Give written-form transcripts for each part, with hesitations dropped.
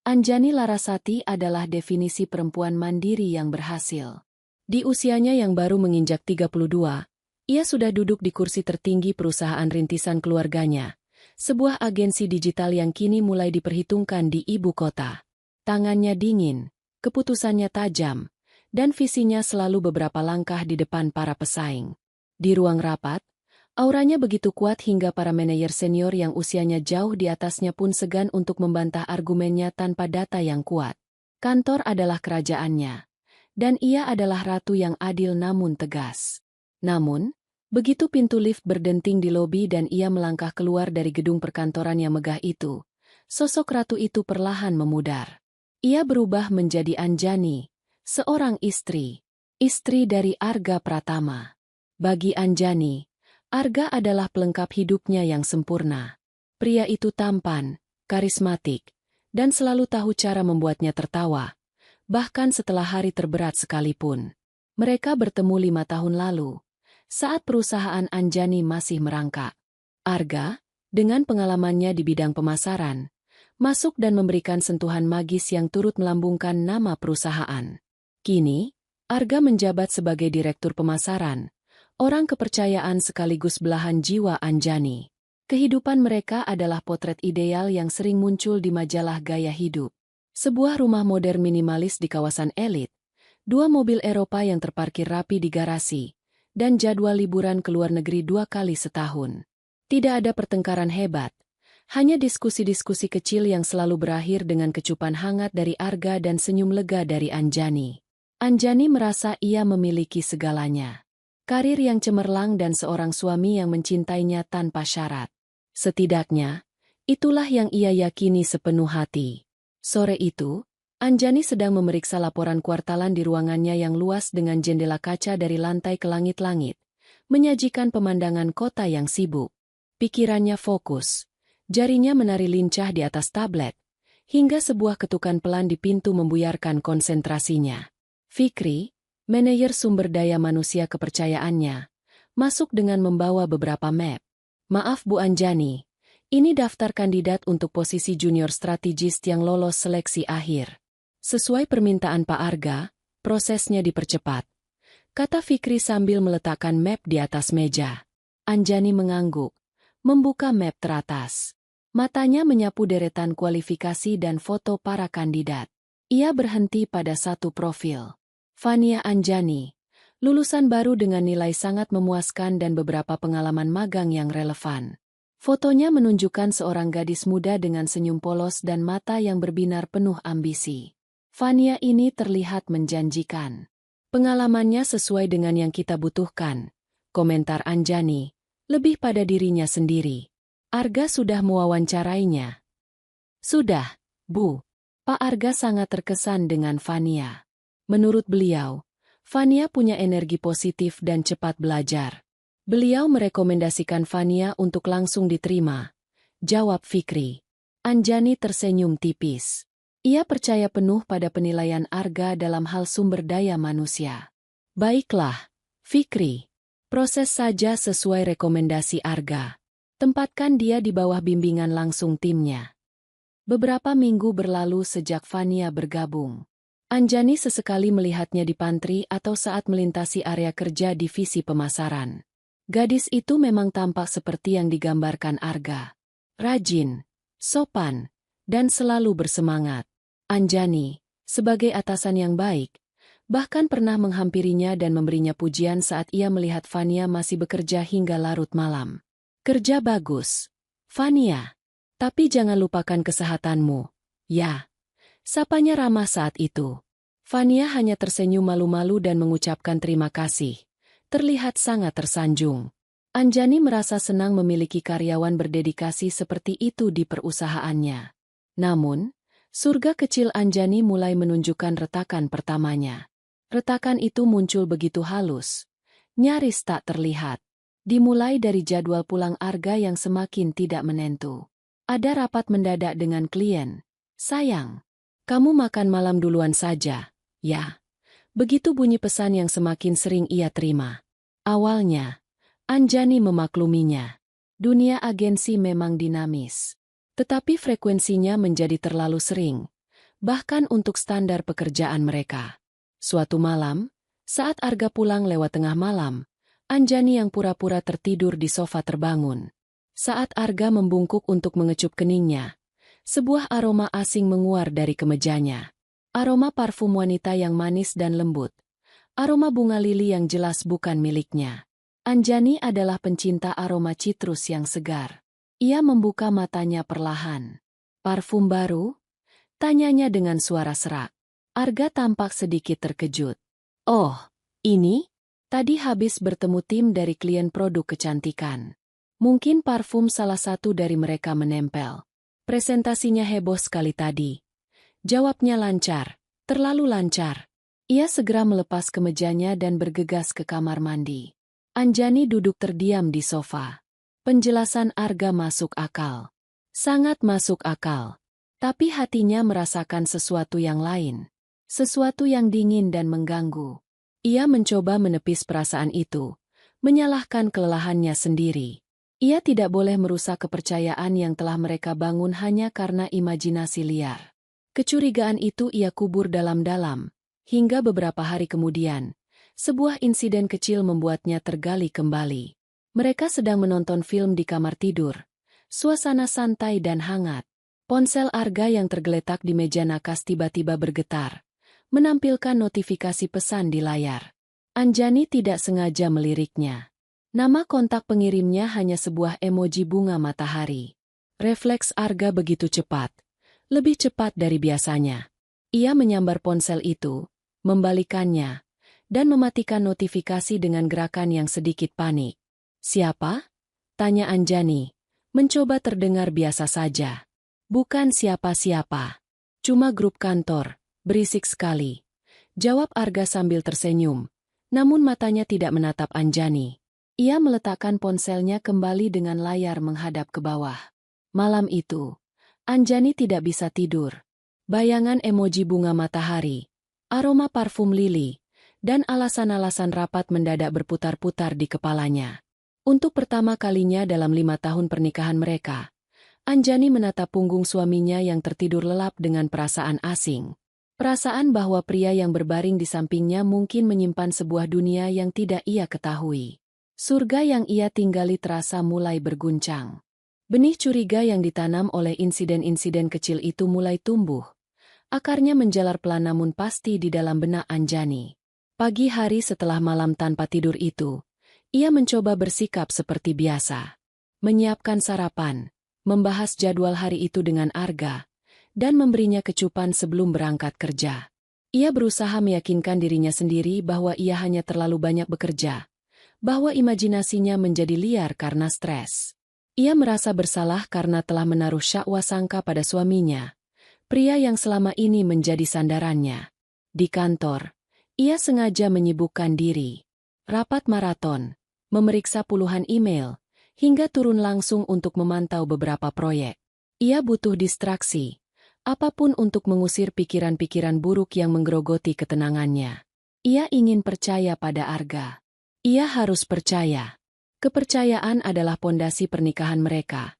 Anjani Larasati adalah definisi perempuan mandiri yang berhasil. Di usianya yang baru menginjak 32, ia sudah duduk di kursi tertinggi perusahaan rintisan keluarganya, sebuah agensi digital yang kini mulai diperhitungkan di ibu kota. Tangannya dingin, keputusannya tajam, dan visinya selalu beberapa langkah di depan para pesaing. Di ruang rapat, auranya begitu kuat hingga para manajer senior yang usianya jauh di atasnya pun segan untuk membantah argumennya tanpa data yang kuat. Kantor adalah kerajaannya, dan ia adalah ratu yang adil namun tegas. Namun, begitu pintu lift berdenting di lobi dan ia melangkah keluar dari gedung perkantoran yang megah itu, sosok ratu itu perlahan memudar. Ia berubah menjadi Anjani, seorang istri dari Arga Pratama. Bagi Anjani, Arga adalah pelengkap hidupnya yang sempurna. Pria itu tampan, karismatik, dan selalu tahu cara membuatnya tertawa, bahkan setelah hari terberat sekalipun. Mereka bertemu 5 tahun lalu, saat perusahaan Anjani masih merangkak. Arga, dengan pengalamannya di bidang pemasaran, masuk dan memberikan sentuhan magis yang turut melambungkan nama perusahaan. Kini, Arga menjabat sebagai direktur pemasaran, orang kepercayaan sekaligus belahan jiwa Anjani. Kehidupan mereka adalah potret ideal yang sering muncul di majalah gaya hidup. Sebuah rumah modern minimalis di kawasan elit, 2 mobil Eropa yang terparkir rapi di garasi, dan jadwal liburan ke luar negeri 2 kali setahun. Tidak ada pertengkaran hebat, hanya diskusi-diskusi kecil yang selalu berakhir dengan kecupan hangat dari Arga dan senyum lega dari Anjani. Anjani merasa ia memiliki segalanya. Karir yang cemerlang dan seorang suami yang mencintainya tanpa syarat. Setidaknya, itulah yang ia yakini sepenuh hati. Sore itu, Anjani sedang memeriksa laporan kuartalan di ruangannya yang luas dengan jendela kaca dari lantai ke langit-langit, menyajikan pemandangan kota yang sibuk. Pikirannya fokus, jarinya menari lincah di atas tablet, hingga sebuah ketukan pelan di pintu membuyarkan konsentrasinya. Fikri, manajer sumber daya manusia kepercayaannya, masuk dengan membawa beberapa map. Maaf Bu Anjani, ini daftar kandidat untuk posisi junior strategist yang lolos seleksi akhir. Sesuai permintaan Pak Arga, prosesnya dipercepat, kata Fikri sambil meletakkan map di atas meja. Anjani mengangguk, membuka map teratas. Matanya menyapu deretan kualifikasi dan foto para kandidat. Ia berhenti pada satu profil. Fania Anjani, lulusan baru dengan nilai sangat memuaskan dan beberapa pengalaman magang yang relevan. Fotonya menunjukkan seorang gadis muda dengan senyum polos dan mata yang berbinar penuh ambisi. Fania ini terlihat menjanjikan. Pengalamannya sesuai dengan yang kita butuhkan, komentar Anjani, lebih pada dirinya sendiri. Arga sudah mewawancarainya. Sudah, Bu. Pak Arga sangat terkesan dengan Fania. Menurut beliau, Fania punya energi positif dan cepat belajar. Beliau merekomendasikan Fania untuk langsung diterima, jawab Fikri. Anjani tersenyum tipis. Ia percaya penuh pada penilaian Arga dalam hal sumber daya manusia. Baiklah, Fikri. Proses saja sesuai rekomendasi Arga. Tempatkan dia di bawah bimbingan langsung timnya. Beberapa minggu berlalu sejak Fania bergabung. Anjani sesekali melihatnya di pantry atau saat melintasi area kerja divisi pemasaran. Gadis itu memang tampak seperti yang digambarkan Arga. Rajin, sopan, dan selalu bersemangat. Anjani, sebagai atasan yang baik, bahkan pernah menghampirinya dan memberinya pujian saat ia melihat Fania masih bekerja hingga larut malam. Kerja bagus, Fania. Tapi jangan lupakan kesehatanmu, ya. Sapanya ramah saat itu. Fania hanya tersenyum malu-malu dan mengucapkan terima kasih. Terlihat sangat tersanjung. Anjani merasa senang memiliki karyawan berdedikasi seperti itu di perusahaannya. Namun, surga kecil Anjani mulai menunjukkan retakan pertamanya. Retakan itu muncul begitu halus, nyaris tak terlihat. Dimulai dari jadwal pulang Arga yang semakin tidak menentu. Ada rapat mendadak dengan klien. Sayang. Kamu makan malam duluan saja, ya. Begitu bunyi pesan yang semakin sering ia terima. Awalnya, Anjani memakluminya. Dunia agensi memang dinamis. Tetapi frekuensinya menjadi terlalu sering. bahkan untuk standar pekerjaan mereka. Suatu malam, saat Arga pulang lewat tengah malam, Anjani yang pura-pura tertidur di sofa terbangun. Saat Arga membungkuk untuk mengecup keningnya, sebuah aroma asing menguar dari kemejanya. Aroma parfum wanita yang manis dan lembut. Aroma bunga lili yang jelas bukan miliknya. Anjani adalah pencinta aroma citrus yang segar. Ia membuka matanya perlahan. Parfum baru? Tanyanya dengan suara serak. Arga tampak sedikit terkejut. Oh, ini? Tadi habis bertemu tim dari klien produk kecantikan. Mungkin parfum salah satu dari mereka menempel. Presentasinya heboh sekali tadi. Jawabnya lancar, terlalu lancar. Ia segera melepas kemejanya dan bergegas ke kamar mandi. Anjani duduk terdiam di sofa. Penjelasan Arga masuk akal. Sangat masuk akal. Tapi hatinya merasakan sesuatu yang lain. Sesuatu yang dingin dan mengganggu. Ia mencoba menepis perasaan itu, menyalahkan kelelahannya sendiri. Ia tidak boleh merusak kepercayaan yang telah mereka bangun hanya karena imajinasi liar. Kecurigaan itu ia kubur dalam-dalam, hingga beberapa hari kemudian, sebuah insiden kecil membuatnya tergali kembali. Mereka sedang menonton film di kamar tidur. Suasana santai dan hangat. Ponsel Arga yang tergeletak di meja nakas tiba-tiba bergetar, menampilkan notifikasi pesan di layar. Anjani tidak sengaja meliriknya. Nama kontak pengirimnya hanya sebuah emoji bunga matahari. Refleks Arga begitu cepat, lebih cepat dari biasanya. Ia menyambar ponsel itu, membalikannya, dan mematikan notifikasi dengan gerakan yang sedikit panik. Siapa? Tanya Anjani, mencoba terdengar biasa saja. Bukan siapa-siapa. Cuma grup kantor, berisik sekali. Jawab Arga sambil tersenyum, namun matanya tidak menatap Anjani. Ia meletakkan ponselnya kembali dengan layar menghadap ke bawah. Malam itu, Anjani tidak bisa tidur. Bayangan emoji bunga matahari, aroma parfum lili, dan alasan-alasan rapat mendadak berputar-putar di kepalanya. Untuk pertama kalinya dalam 5 tahun pernikahan mereka, Anjani menatap punggung suaminya yang tertidur lelap dengan perasaan asing. Perasaan bahwa pria yang berbaring di sampingnya mungkin menyimpan sebuah dunia yang tidak ia ketahui. Surga yang ia tinggali terasa mulai berguncang. Benih curiga yang ditanam oleh insiden-insiden kecil itu mulai tumbuh. Akarnya menjalar pelan namun pasti di dalam benak Anjani. Pagi hari setelah malam tanpa tidur itu, ia mencoba bersikap seperti biasa. Menyiapkan sarapan, membahas jadwal hari itu dengan Arga, dan memberinya kecupan sebelum berangkat kerja. Ia berusaha meyakinkan dirinya sendiri bahwa ia hanya terlalu banyak bekerja, bahwa imajinasinya menjadi liar karena stres. Ia merasa bersalah karena telah menaruh syakwa sangka pada suaminya, pria yang selama ini menjadi sandarannya. Di kantor, ia sengaja menyibukkan diri. Rapat maraton, memeriksa puluhan email, hingga turun langsung untuk memantau beberapa proyek. Ia butuh distraksi, apapun untuk mengusir pikiran-pikiran buruk yang menggerogoti ketenangannya. Ia ingin percaya pada Arga. Ia harus percaya. Kepercayaan adalah pondasi pernikahan mereka,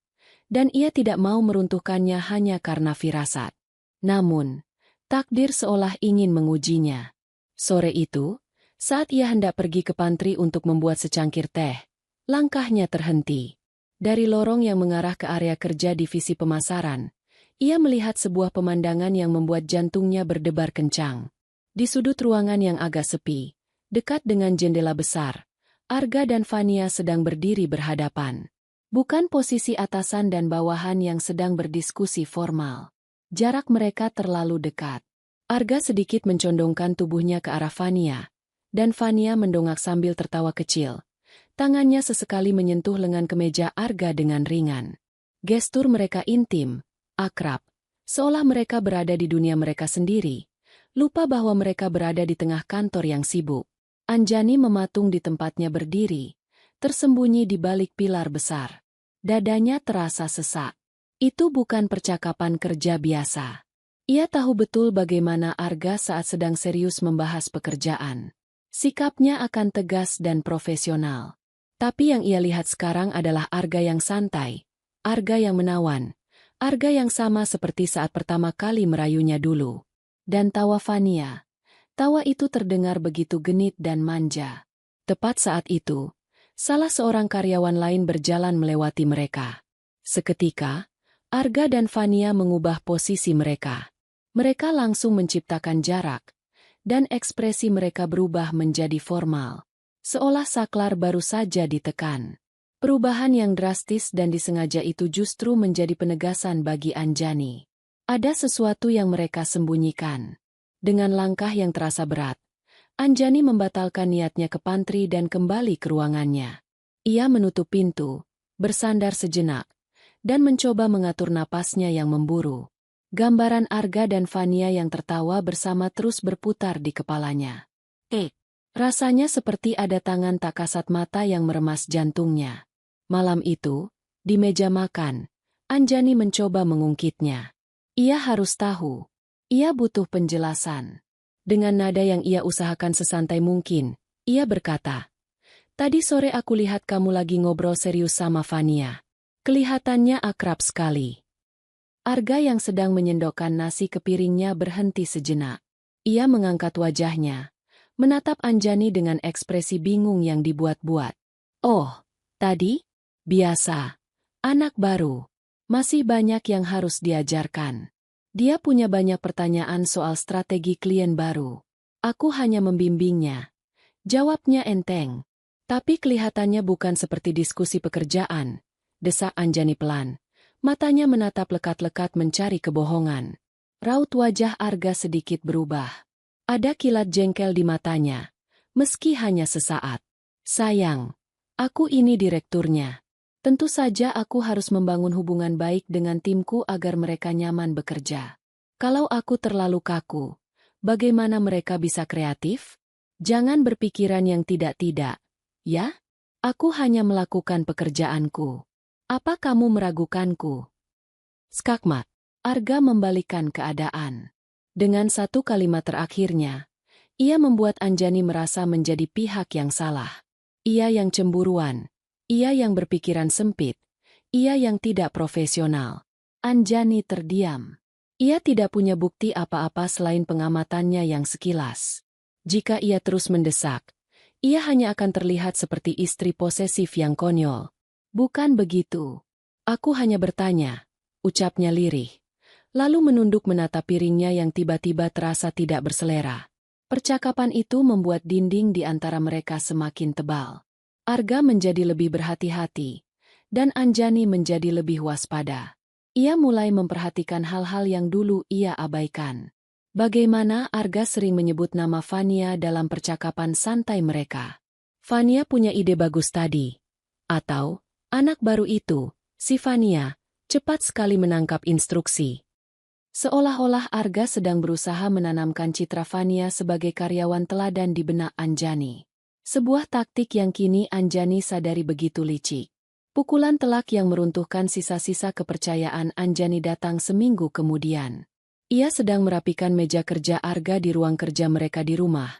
dan ia tidak mau meruntuhkannya hanya karena firasat. Namun, takdir seolah ingin mengujinya. Sore itu, saat ia hendak pergi ke pantry untuk membuat secangkir teh, langkahnya terhenti. Dari lorong yang mengarah ke area kerja divisi pemasaran, ia melihat sebuah pemandangan yang membuat jantungnya berdebar kencang. Di sudut ruangan yang agak sepi, dekat dengan jendela besar, Arga dan Fania sedang berdiri berhadapan. Bukan posisi atasan dan bawahan yang sedang berdiskusi formal. Jarak mereka terlalu dekat. Arga sedikit mencondongkan tubuhnya ke arah Fania, dan Fania mendongak sambil tertawa kecil. Tangannya sesekali menyentuh lengan kemeja Arga dengan ringan. Gestur mereka intim, akrab, seolah mereka berada di dunia mereka sendiri, lupa bahwa mereka berada di tengah kantor yang sibuk. Anjani mematung di tempatnya berdiri, tersembunyi di balik pilar besar. Dadanya terasa sesak. Itu bukan percakapan kerja biasa. Ia tahu betul bagaimana Arga saat sedang serius membahas pekerjaan. Sikapnya akan tegas dan profesional. Tapi yang ia lihat sekarang adalah Arga yang santai, Arga yang menawan, Arga yang sama seperti saat pertama kali merayunya dulu. Dan tawa Fania. Tawa itu terdengar begitu genit dan manja. Tepat saat itu, salah seorang karyawan lain berjalan melewati mereka. Seketika, Arga dan Fania mengubah posisi mereka. Mereka langsung menciptakan jarak, dan ekspresi mereka berubah menjadi formal. Seolah saklar baru saja ditekan. Perubahan yang drastis dan disengaja itu justru menjadi penegasan bagi Anjani. Ada sesuatu yang mereka sembunyikan. Dengan langkah yang terasa berat, Anjani membatalkan niatnya ke pantry dan kembali ke ruangannya. Ia menutup pintu, bersandar sejenak, dan mencoba mengatur napasnya yang memburu. Gambaran Arga dan Fania yang tertawa bersama terus berputar di kepalanya. Rasanya seperti ada tangan tak kasat mata yang meremas jantungnya. Malam itu, di meja makan, Anjani mencoba mengungkitnya. Ia harus tahu. Ia butuh penjelasan. Dengan nada yang ia usahakan sesantai mungkin, ia berkata, "Tadi sore aku lihat kamu lagi ngobrol serius sama Fania. Kelihatannya akrab sekali." Arga yang sedang menyendokkan nasi ke piringnya berhenti sejenak. Ia mengangkat wajahnya, menatap Anjani dengan ekspresi bingung yang dibuat-buat. "Oh, tadi? Biasa. Anak baru. Masih banyak yang harus diajarkan. Dia punya banyak pertanyaan soal strategi klien baru. Aku hanya membimbingnya." Jawabnya enteng. "Tapi kelihatannya bukan seperti diskusi pekerjaan," desak Anjani pelan. Matanya menatap lekat-lekat mencari kebohongan. Raut wajah Arga sedikit berubah. Ada kilat jengkel di matanya, meski hanya sesaat. "Sayang, aku ini direkturnya. Tentu saja aku harus membangun hubungan baik dengan timku agar mereka nyaman bekerja. Kalau aku terlalu kaku, bagaimana mereka bisa kreatif? Jangan berpikiran yang tidak-tidak, ya? Aku hanya melakukan pekerjaanku. Apa kamu meragukanku?" Skakmat. Arga membalikkan keadaan. Dengan satu kalimat terakhirnya, ia membuat Anjani merasa menjadi pihak yang salah. Ia yang cemburuan. Ia yang berpikiran sempit. Ia yang tidak profesional. Anjani terdiam. Ia tidak punya bukti apa-apa selain pengamatannya yang sekilas. Jika ia terus mendesak, ia hanya akan terlihat seperti istri posesif yang konyol. "Bukan begitu. Aku hanya bertanya," ucapnya lirih. Lalu menunduk menatap piringnya yang tiba-tiba terasa tidak berselera. Percakapan itu membuat dinding di antara mereka semakin tebal. Arga menjadi lebih berhati-hati, dan Anjani menjadi lebih waspada. Ia mulai memperhatikan hal-hal yang dulu ia abaikan. Bagaimana Arga sering menyebut nama Fania dalam percakapan santai mereka. "Fania punya ide bagus tadi." Atau, "Anak baru itu, si Fania, cepat sekali menangkap instruksi." Seolah-olah Arga sedang berusaha menanamkan citra Fania sebagai karyawan teladan di benak Anjani. Sebuah taktik yang kini Anjani sadari begitu licik. Pukulan telak yang meruntuhkan sisa-sisa kepercayaan Anjani datang seminggu kemudian. Ia sedang merapikan meja kerja Arga di ruang kerja mereka di rumah.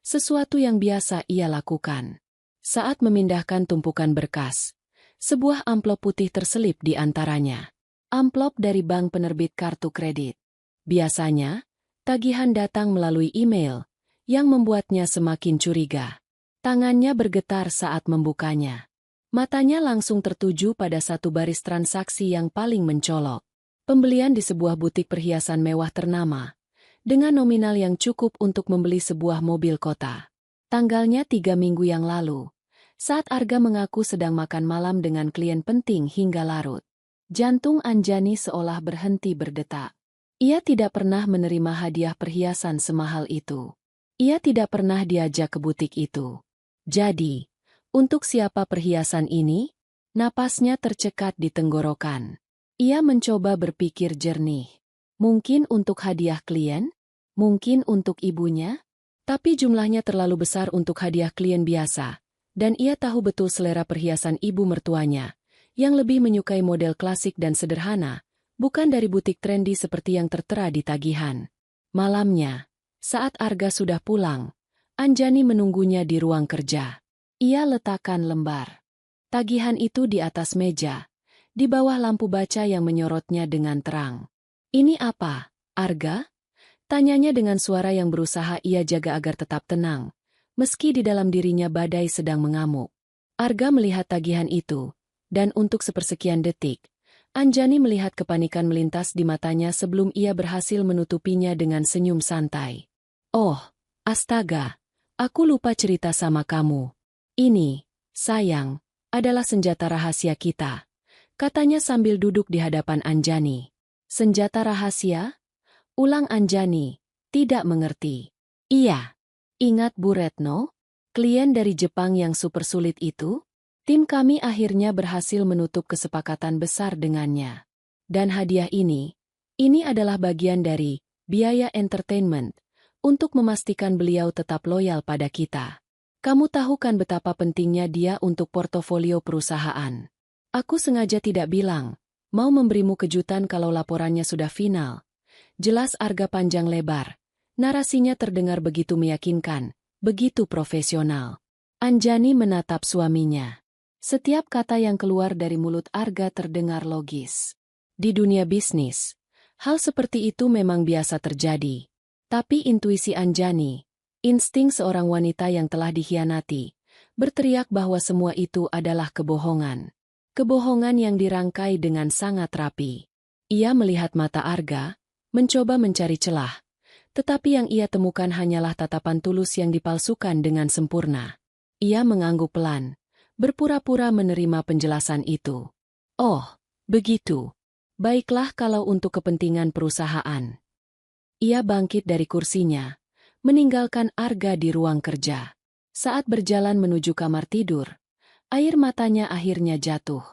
Sesuatu yang biasa ia lakukan. Saat memindahkan tumpukan berkas, sebuah amplop putih terselip di antaranya. Amplop dari bank penerbit kartu kredit. Biasanya, tagihan datang melalui email, yang membuatnya semakin curiga. Tangannya bergetar saat membukanya. Matanya langsung tertuju pada satu baris transaksi yang paling mencolok. Pembelian di sebuah butik perhiasan mewah ternama, dengan nominal yang cukup untuk membeli sebuah mobil kota. Tanggalnya 3 minggu yang lalu, saat Arga mengaku sedang makan malam dengan klien penting hingga larut. Jantung Anjani seolah berhenti berdetak. Ia tidak pernah menerima hadiah perhiasan semahal itu. Ia tidak pernah diajak ke butik itu. Jadi, untuk siapa perhiasan ini? Napasnya tercekat di tenggorokan. Ia mencoba berpikir jernih. Mungkin untuk hadiah klien? Mungkin untuk ibunya? Tapi jumlahnya terlalu besar untuk hadiah klien biasa, dan ia tahu betul selera perhiasan ibu mertuanya, yang lebih menyukai model klasik dan sederhana, bukan dari butik trendy seperti yang tertera di tagihan. Malamnya, saat Arga sudah pulang, Anjani menunggunya di ruang kerja. Ia letakkan lembar tagihan itu di atas meja, di bawah lampu baca yang menyorotnya dengan terang. "Ini apa, Arga?" tanyanya dengan suara yang berusaha ia jaga agar tetap tenang, meski di dalam dirinya badai sedang mengamuk. Arga melihat tagihan itu, dan untuk sepersekian detik, Anjani melihat kepanikan melintas di matanya sebelum ia berhasil menutupinya dengan senyum santai. "Oh, astaga, aku lupa cerita sama kamu. Ini, sayang, adalah senjata rahasia kita," katanya sambil duduk di hadapan Anjani. "Senjata rahasia?" ulang Anjani, tidak mengerti. "Iya. Ingat Bu Retno? Klien dari Jepang yang super sulit itu? Tim kami akhirnya berhasil menutup kesepakatan besar dengannya. Dan hadiah ini adalah bagian dari biaya entertainment untuk memastikan beliau tetap loyal pada kita. Kamu tahu kan betapa pentingnya dia untuk portofolio perusahaan. Aku sengaja tidak bilang, mau memberimu kejutan kalau laporannya sudah final." Jelas Arga panjang lebar. Narasinya terdengar begitu meyakinkan, begitu profesional. Anjani menatap suaminya. Setiap kata yang keluar dari mulut Arga terdengar logis. Di dunia bisnis, hal seperti itu memang biasa terjadi. Tapi intuisi Anjani, insting seorang wanita yang telah dikhianati, berteriak bahwa semua itu adalah kebohongan. Kebohongan yang dirangkai dengan sangat rapi. Ia melihat mata Arga, mencoba mencari celah, tetapi yang ia temukan hanyalah tatapan tulus yang dipalsukan dengan sempurna. Ia mengangguk pelan, berpura-pura menerima penjelasan itu. "Oh, begitu. Baiklah kalau untuk kepentingan perusahaan." Ia bangkit dari kursinya, meninggalkan Arga di ruang kerja. Saat berjalan menuju kamar tidur, air matanya akhirnya jatuh.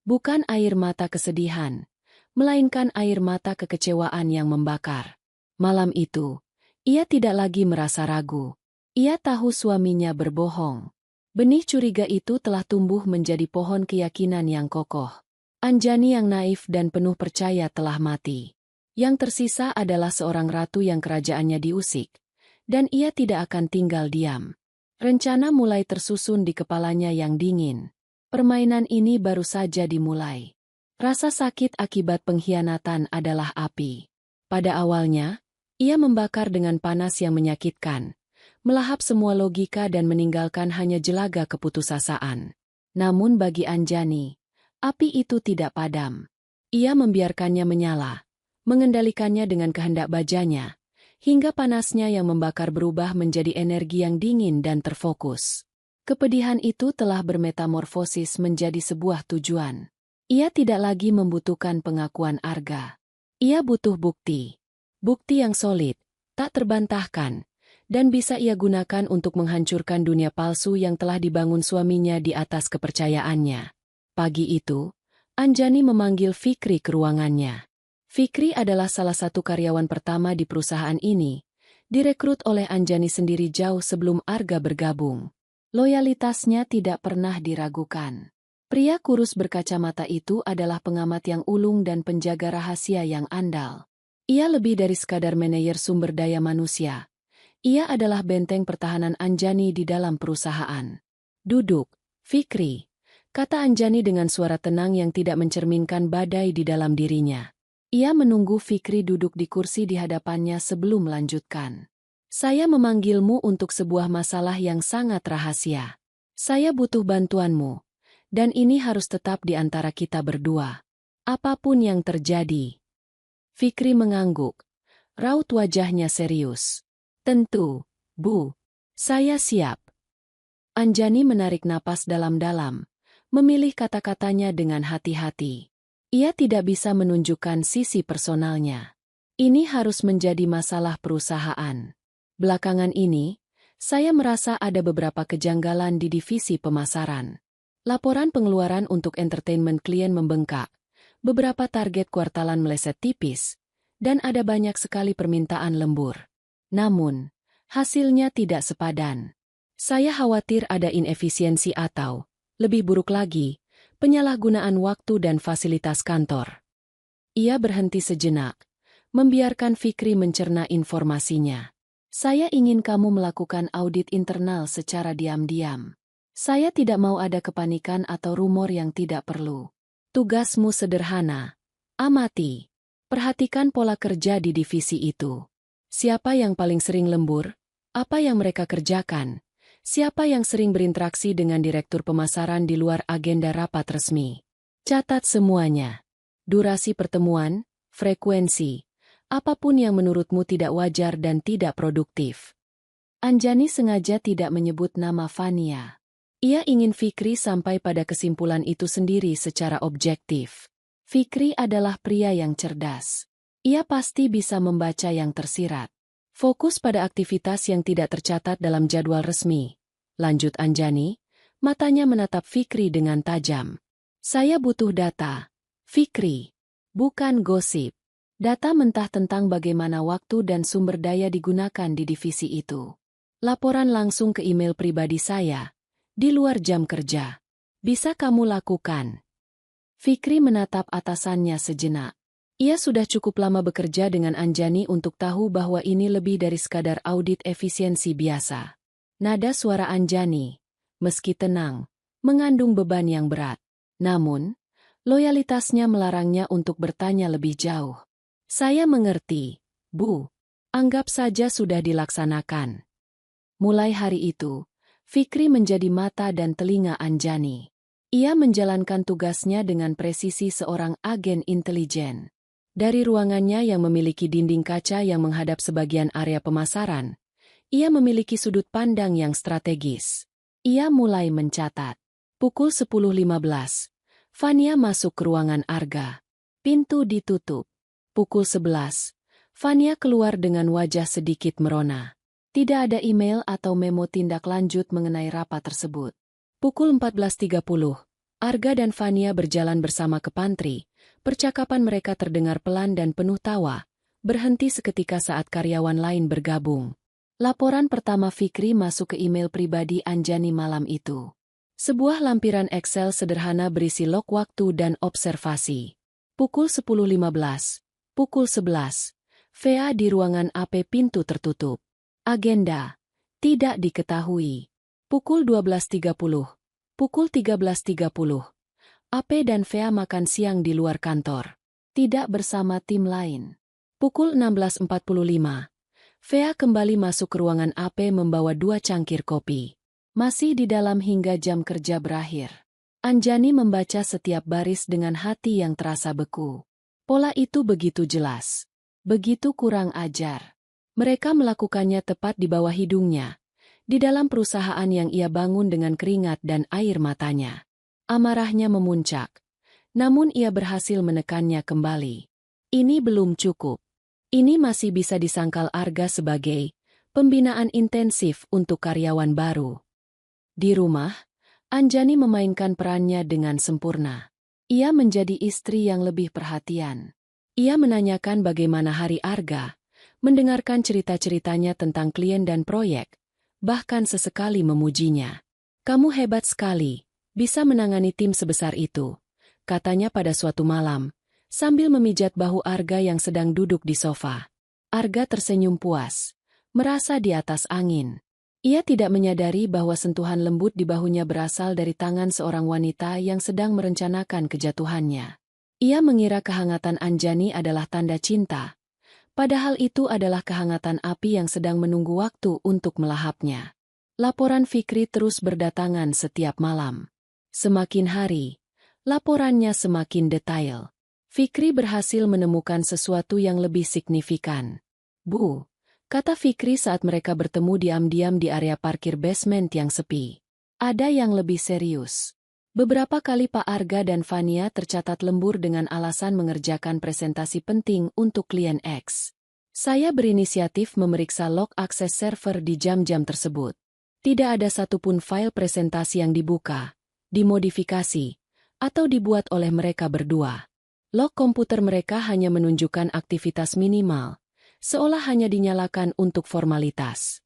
Bukan air mata kesedihan, melainkan air mata kekecewaan yang membakar. Malam itu, ia tidak lagi merasa ragu. Ia tahu suaminya berbohong. Benih curiga itu telah tumbuh menjadi pohon keyakinan yang kokoh. Anjani yang naif dan penuh percaya telah mati. Yang tersisa adalah seorang ratu yang kerajaannya diusik, dan ia tidak akan tinggal diam. Rencana mulai tersusun di kepalanya yang dingin. Permainan ini baru saja dimulai. Rasa sakit akibat pengkhianatan adalah api. Pada awalnya, ia membakar dengan panas yang menyakitkan, melahap semua logika dan meninggalkan hanya jelaga keputusasaan. Namun bagi Anjani, api itu tidak padam. Ia membiarkannya menyala, mengendalikannya dengan kehendak bajanya, hingga panasnya yang membakar berubah menjadi energi yang dingin dan terfokus. Kepedihan itu telah bermetamorfosis menjadi sebuah tujuan. Ia tidak lagi membutuhkan pengakuan Arga. Ia butuh bukti. Bukti yang solid, tak terbantahkan, dan bisa ia gunakan untuk menghancurkan dunia palsu yang telah dibangun suaminya di atas kepercayaannya. Pagi itu, Anjani memanggil Fikri ke ruangannya. Fikri adalah salah satu karyawan pertama di perusahaan ini, direkrut oleh Anjani sendiri jauh sebelum Arga bergabung. Loyalitasnya tidak pernah diragukan. Pria kurus berkacamata itu adalah pengamat yang ulung dan penjaga rahasia yang andal. Ia lebih dari sekadar manajer sumber daya manusia. Ia adalah benteng pertahanan Anjani di dalam perusahaan. "Duduk, Fikri," kata Anjani dengan suara tenang yang tidak mencerminkan badai di dalam dirinya. Ia menunggu Fikri duduk di kursi di hadapannya sebelum melanjutkan. "Saya memanggilmu untuk sebuah masalah yang sangat rahasia. Saya butuh bantuanmu, dan ini harus tetap di antara kita berdua. Apapun yang terjadi." Fikri mengangguk. Raut wajahnya serius. "Tentu, Bu. Saya siap." Anjani menarik napas dalam-dalam, memilih kata-katanya dengan hati-hati. Ia tidak bisa menunjukkan sisi personalnya. Ini harus menjadi masalah perusahaan. Belakangan ini, saya merasa ada beberapa kejanggalan di divisi pemasaran. Laporan pengeluaran untuk entertainment klien membengkak, beberapa target kuartalan meleset tipis, dan ada banyak sekali permintaan lembur. Namun, hasilnya tidak sepadan. Saya khawatir ada inefisiensi atau, lebih buruk lagi, penyalahgunaan waktu dan fasilitas kantor. Ia berhenti sejenak, membiarkan Fikri mencerna informasinya. "Saya ingin kamu melakukan audit internal secara diam-diam. Saya tidak mau ada kepanikan atau rumor yang tidak perlu. Tugasmu sederhana. Amati. Perhatikan pola kerja di divisi itu. Siapa yang paling sering lembur? Apa yang mereka kerjakan? Siapa yang sering berinteraksi dengan direktur pemasaran di luar agenda rapat resmi? Catat semuanya. Durasi pertemuan, frekuensi, apapun yang menurutmu tidak wajar dan tidak produktif. Anjani sengaja tidak menyebut nama Fania. Ia ingin Fikri sampai pada kesimpulan itu sendiri secara objektif. Fikri adalah pria yang cerdas. Ia pasti bisa membaca yang tersirat. Fokus pada aktivitas yang tidak tercatat dalam jadwal resmi. Lanjut Anjani, matanya menatap Fikri dengan tajam. Saya butuh data. Fikri. Bukan gosip. Data mentah tentang bagaimana waktu dan sumber daya digunakan di divisi itu. Laporan langsung ke email pribadi saya. Di luar jam kerja. Bisa kamu lakukan. Fikri menatap atasannya sejenak. Ia sudah cukup lama bekerja dengan Anjani untuk tahu bahwa ini lebih dari sekadar audit efisiensi biasa. Nada suara Anjani, meski tenang, mengandung beban yang berat. Namun, loyalitasnya melarangnya untuk bertanya lebih jauh. Saya mengerti, Bu. Anggap saja sudah dilaksanakan. Mulai hari itu, Fikri menjadi mata dan telinga Anjani. Ia menjalankan tugasnya dengan presisi seorang agen intelijen. Dari ruangannya yang memiliki dinding kaca yang menghadap sebagian area pemasaran, ia memiliki sudut pandang yang strategis. Ia mulai mencatat. Pukul 10.15. Fania masuk ke ruangan Arga. Pintu ditutup. Pukul 11. Fania keluar dengan wajah sedikit merona. Tidak ada email atau memo tindak lanjut mengenai rapat tersebut. Pukul 14.30. Arga dan Fania berjalan bersama ke pantry. Percakapan mereka terdengar pelan dan penuh tawa, berhenti seketika saat karyawan lain bergabung. Laporan pertama Fikri masuk ke email pribadi Anjani malam itu. Sebuah lampiran Excel sederhana berisi log waktu dan observasi. Pukul 10.15. Pukul 11. VA di ruangan AP pintu tertutup. Agenda. Tidak diketahui. Pukul 12.30. Pukul 13.30. AP dan VA makan siang di luar kantor. Tidak bersama tim lain. Pukul 16.45. VA kembali masuk ke ruangan AP membawa 2 cangkir kopi. Masih di dalam hingga jam kerja berakhir. Anjani membaca setiap baris dengan hati yang terasa beku. Pola itu begitu jelas. Begitu kurang ajar. Mereka melakukannya tepat di bawah hidungnya. Di dalam perusahaan yang ia bangun dengan keringat dan air matanya. Amarahnya memuncak. Namun ia berhasil menekannya kembali. Ini belum cukup. Ini masih bisa disangkal Arga sebagai pembinaan intensif untuk karyawan baru. Di rumah, Anjani memainkan perannya dengan sempurna. Ia menjadi istri yang lebih perhatian. Ia menanyakan bagaimana hari Arga, mendengarkan cerita-ceritanya tentang klien dan proyek, bahkan sesekali memujinya. Kamu hebat sekali. Bisa menangani tim sebesar itu, katanya pada suatu malam, sambil memijat bahu Arga yang sedang duduk di sofa. Arga tersenyum puas, merasa di atas angin. Ia tidak menyadari bahwa sentuhan lembut di bahunya berasal dari tangan seorang wanita yang sedang merencanakan kejatuhannya. Ia mengira kehangatan Anjani adalah tanda cinta, padahal itu adalah kehangatan api yang sedang menunggu waktu untuk melahapnya. Laporan Fikri terus berdatangan setiap malam. Semakin hari, laporannya semakin detail. Fikri berhasil menemukan sesuatu yang lebih signifikan. Bu, kata Fikri saat mereka bertemu diam-diam di area parkir basement yang sepi. Ada yang lebih serius. Beberapa kali Pak Arga dan Fania tercatat lembur dengan alasan mengerjakan presentasi penting untuk klien X. Saya berinisiatif memeriksa log akses server di jam-jam tersebut. Tidak ada satupun file presentasi yang dibuka, dimodifikasi, atau dibuat oleh mereka berdua. Log komputer mereka hanya menunjukkan aktivitas minimal, seolah hanya dinyalakan untuk formalitas.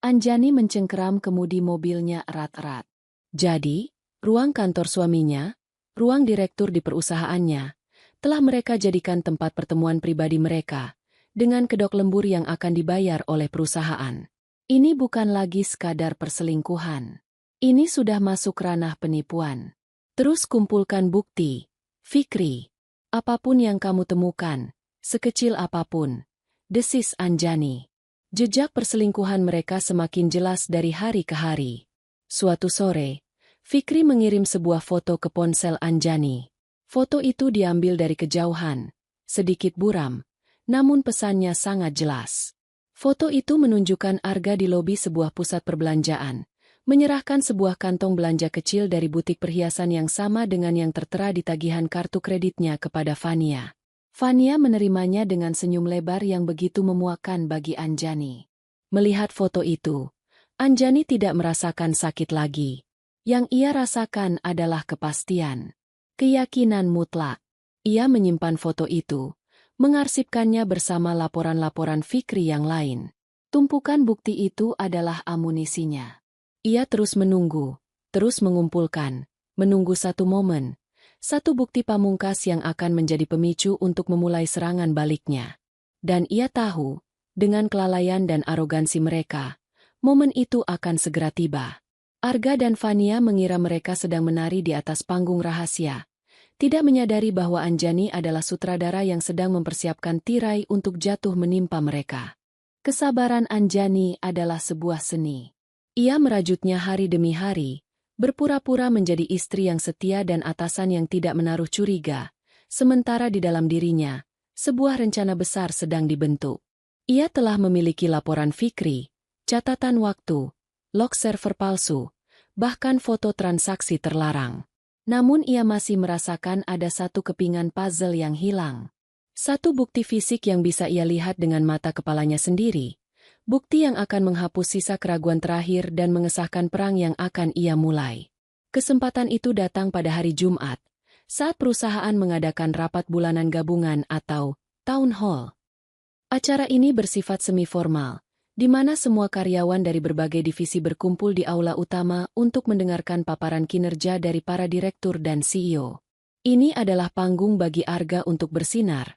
Anjani mencengkeram kemudi mobilnya erat-erat. Jadi, ruang kantor suaminya, ruang direktur di perusahaannya, telah mereka jadikan tempat pertemuan pribadi mereka, dengan kedok lembur yang akan dibayar oleh perusahaan. Ini bukan lagi sekadar perselingkuhan. Ini sudah masuk ranah penipuan. Terus kumpulkan bukti. Fikri, apapun yang kamu temukan, sekecil apapun, desis Anjani. Jejak perselingkuhan mereka semakin jelas dari hari ke hari. Suatu sore, Fikri mengirim sebuah foto ke ponsel Anjani. Foto itu diambil dari kejauhan, sedikit buram, namun pesannya sangat jelas. Foto itu menunjukkan Arga di lobi sebuah pusat perbelanjaan, menyerahkan sebuah kantong belanja kecil dari butik perhiasan yang sama dengan yang tertera di tagihan kartu kreditnya kepada Fania. Fania menerimanya dengan senyum lebar yang begitu memuakkan bagi Anjani. Melihat foto itu, Anjani tidak merasakan sakit lagi. Yang ia rasakan adalah kepastian. Keyakinan mutlak. Ia menyimpan foto itu, mengarsipkannya bersama laporan-laporan Fikri yang lain. Tumpukan bukti itu adalah amunisinya. Ia terus menunggu, terus mengumpulkan, menunggu satu momen, satu bukti pamungkas yang akan menjadi pemicu untuk memulai serangan baliknya. Dan ia tahu, dengan kelalaian dan arogansi mereka, momen itu akan segera tiba. Arga dan Fania mengira mereka sedang menari di atas panggung rahasia, tidak menyadari bahwa Anjani adalah sutradara yang sedang mempersiapkan tirai untuk jatuh menimpa mereka. Kesabaran Anjani adalah sebuah seni. Ia merajutnya hari demi hari, berpura-pura menjadi istri yang setia dan atasan yang tidak menaruh curiga, sementara di dalam dirinya, sebuah rencana besar sedang dibentuk. Ia telah memiliki laporan Fikri, catatan waktu, log server palsu, bahkan foto transaksi terlarang. Namun ia masih merasakan ada satu kepingan puzzle yang hilang. Satu bukti fisik yang bisa ia lihat dengan mata kepalanya sendiri. Bukti yang akan menghapus sisa keraguan terakhir dan mengesahkan perang yang akan ia mulai. Kesempatan itu datang pada hari Jumat, saat perusahaan mengadakan rapat bulanan gabungan atau town hall. Acara ini bersifat semi-formal, di mana semua karyawan dari berbagai divisi berkumpul di aula utama untuk mendengarkan paparan kinerja dari para direktur dan CEO. Ini adalah panggung bagi Arga untuk bersinar,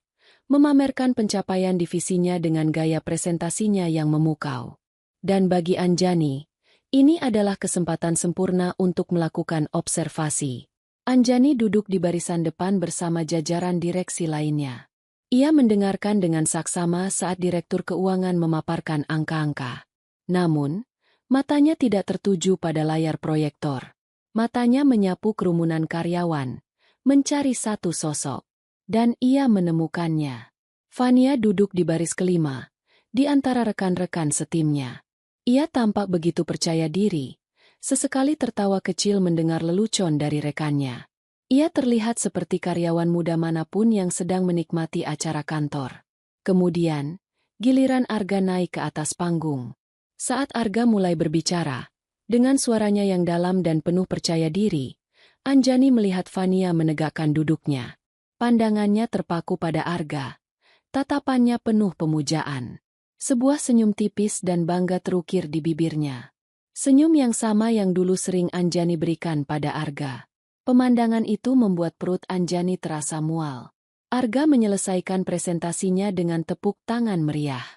memamerkan pencapaian divisinya dengan gaya presentasinya yang memukau. Dan bagi Anjani, ini adalah kesempatan sempurna untuk melakukan observasi. Anjani duduk di barisan depan bersama jajaran direksi lainnya. Ia mendengarkan dengan saksama saat Direktur Keuangan memaparkan angka-angka. Namun, matanya tidak tertuju pada layar proyektor. Matanya menyapu kerumunan karyawan, mencari satu sosok. Dan ia menemukannya. Fania duduk di baris kelima, di antara rekan-rekan setimnya. Ia tampak begitu percaya diri, sesekali tertawa kecil mendengar lelucon dari rekannya. Ia terlihat seperti karyawan muda manapun yang sedang menikmati acara kantor. Kemudian, giliran Arga naik ke atas panggung. Saat Arga mulai berbicara, dengan suaranya yang dalam dan penuh percaya diri, Anjani melihat Fania menegakkan duduknya. Pandangannya terpaku pada Arga. Tatapannya penuh pemujaan. Sebuah senyum tipis dan bangga terukir di bibirnya. Senyum yang sama yang dulu sering Anjani berikan pada Arga. Pemandangan itu membuat perut Anjani terasa mual. Arga menyelesaikan presentasinya dengan tepuk tangan meriah.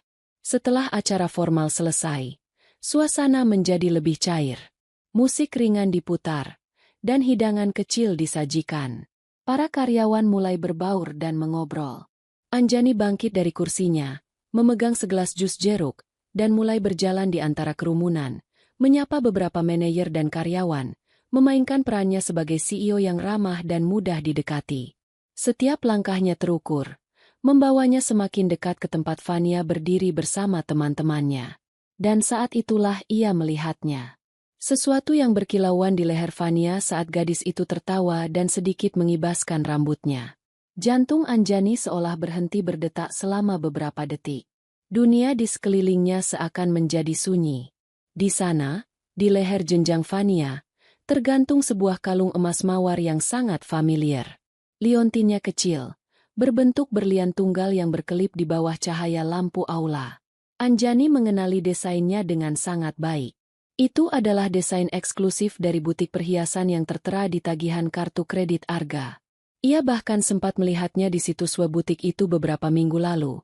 Setelah acara formal selesai, suasana menjadi lebih cair. Musik ringan diputar, dan hidangan kecil disajikan. Para karyawan mulai berbaur dan mengobrol. Anjani bangkit dari kursinya, memegang segelas jus jeruk, dan mulai berjalan di antara kerumunan, menyapa beberapa manajer dan karyawan, memainkan perannya sebagai CEO yang ramah dan mudah didekati. Setiap langkahnya terukur, membawanya semakin dekat ke tempat Fania berdiri bersama teman-temannya. Dan saat itulah ia melihatnya. Sesuatu yang berkilauan di leher Fania saat gadis itu tertawa dan sedikit mengibaskan rambutnya. Jantung Anjani seolah berhenti berdetak selama beberapa detik. Dunia di sekelilingnya seakan menjadi sunyi. Di sana, di leher jenjang Fania, tergantung sebuah kalung emas mawar yang sangat familiar. Liontinnya kecil, berbentuk berlian tunggal yang berkelip di bawah cahaya lampu aula. Anjani mengenali desainnya dengan sangat baik. Itu adalah desain eksklusif dari butik perhiasan yang tertera di tagihan kartu kredit Arga. Ia bahkan sempat melihatnya di situs web butik itu beberapa minggu lalu,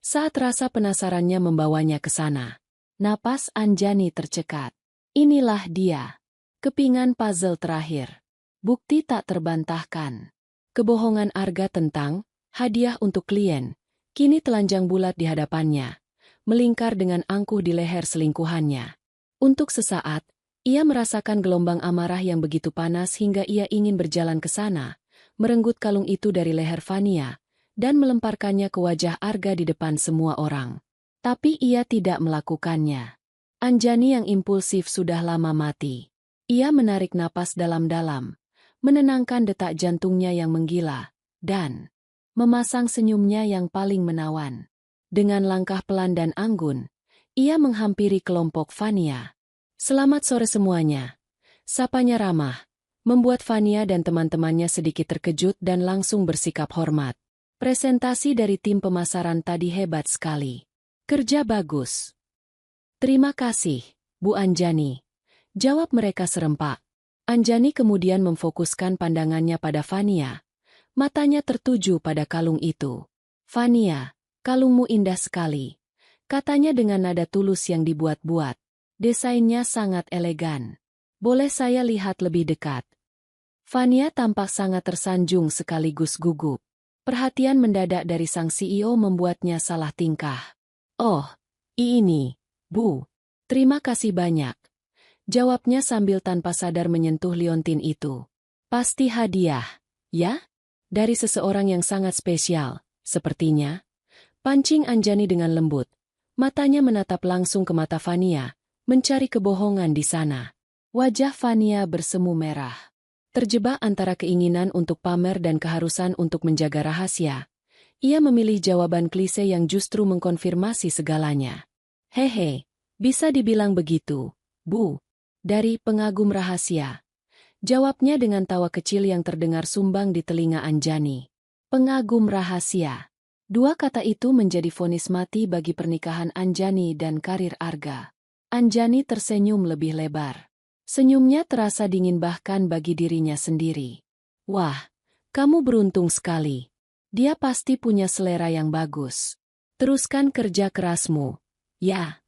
saat rasa penasarannya membawanya ke sana. Napas Anjani tercekat. Inilah dia. Kepingan puzzle terakhir. Bukti tak terbantahkan. Kebohongan Arga tentang hadiah untuk klien kini telanjang bulat di hadapannya, melingkar dengan angkuh di leher selingkuhannya. Untuk sesaat, ia merasakan gelombang amarah yang begitu panas hingga ia ingin berjalan ke sana, merenggut kalung itu dari leher Fania, dan melemparkannya ke wajah Arga di depan semua orang. Tapi ia tidak melakukannya. Anjani yang impulsif sudah lama mati. Ia menarik napas dalam-dalam, menenangkan detak jantungnya yang menggila, dan memasang senyumnya yang paling menawan. Dengan langkah pelan dan anggun, ia menghampiri kelompok Fania. "Selamat sore semuanya." Sapanya ramah, membuat Fania dan teman-temannya sedikit terkejut dan langsung bersikap hormat. "Presentasi dari tim pemasaran tadi hebat sekali. Kerja bagus." "Terima kasih, Bu Anjani," jawab mereka serempak. Anjani kemudian memfokuskan pandangannya pada Fania. Matanya tertuju pada kalung itu. "Fania, kalungmu indah sekali," katanya dengan nada tulus yang dibuat-buat. "Desainnya sangat elegan. Boleh saya lihat lebih dekat?" Fania tampak sangat tersanjung sekaligus gugup. Perhatian mendadak dari sang CEO membuatnya salah tingkah. "Oh, ini, Bu. Terima kasih banyak," jawabnya sambil tanpa sadar menyentuh liontin itu. "Pasti hadiah, ya? Dari seseorang yang sangat spesial, sepertinya." Pancing Anjani dengan lembut. Matanya menatap langsung ke mata Fania, mencari kebohongan di sana. Wajah Fania bersemu merah. Terjebak antara keinginan untuk pamer dan keharusan untuk menjaga rahasia, ia memilih jawaban klise yang justru mengkonfirmasi segalanya. "Hehe, bisa dibilang begitu, Bu. Dari pengagum rahasia," jawabnya dengan tawa kecil yang terdengar sumbang di telinga Anjani. Pengagum rahasia. Dua kata itu menjadi vonis mati bagi pernikahan Anjani dan karir Arga. Anjani tersenyum lebih lebar. Senyumnya terasa dingin bahkan bagi dirinya sendiri. "Wah, kamu beruntung sekali. Dia pasti punya selera yang bagus. Teruskan kerja kerasmu, ya."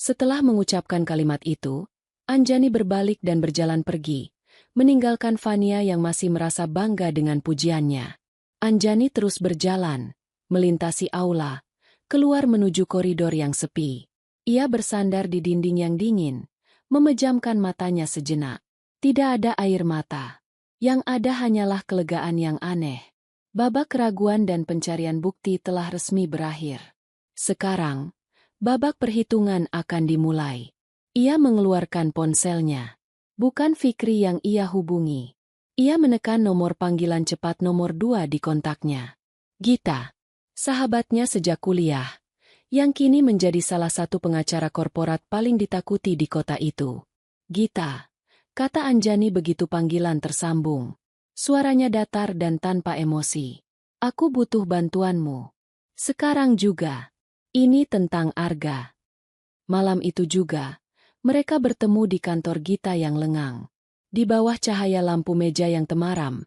Setelah mengucapkan kalimat itu, Anjani berbalik dan berjalan pergi, meninggalkan Fania yang masih merasa bangga dengan pujiannya. Anjani terus berjalan, melintasi aula, keluar menuju koridor yang sepi. Ia bersandar di dinding yang dingin, memejamkan matanya sejenak. Tidak ada air mata. Yang ada hanyalah kelegaan yang aneh. Babak keraguan dan pencarian bukti telah resmi berakhir. Sekarang, babak perhitungan akan dimulai. Ia mengeluarkan ponselnya. Bukan Fikri yang ia hubungi. Ia menekan nomor panggilan cepat nomor 2 di kontaknya. Gita, sahabatnya sejak kuliah, yang kini menjadi salah satu pengacara korporat paling ditakuti di kota itu. "Gita," kata Anjani begitu panggilan tersambung. Suaranya datar dan tanpa emosi. "Aku butuh bantuanmu. Sekarang juga. Ini tentang Arga." Malam itu juga, mereka bertemu di kantor Gita yang lengang. Di bawah cahaya lampu meja yang temaram,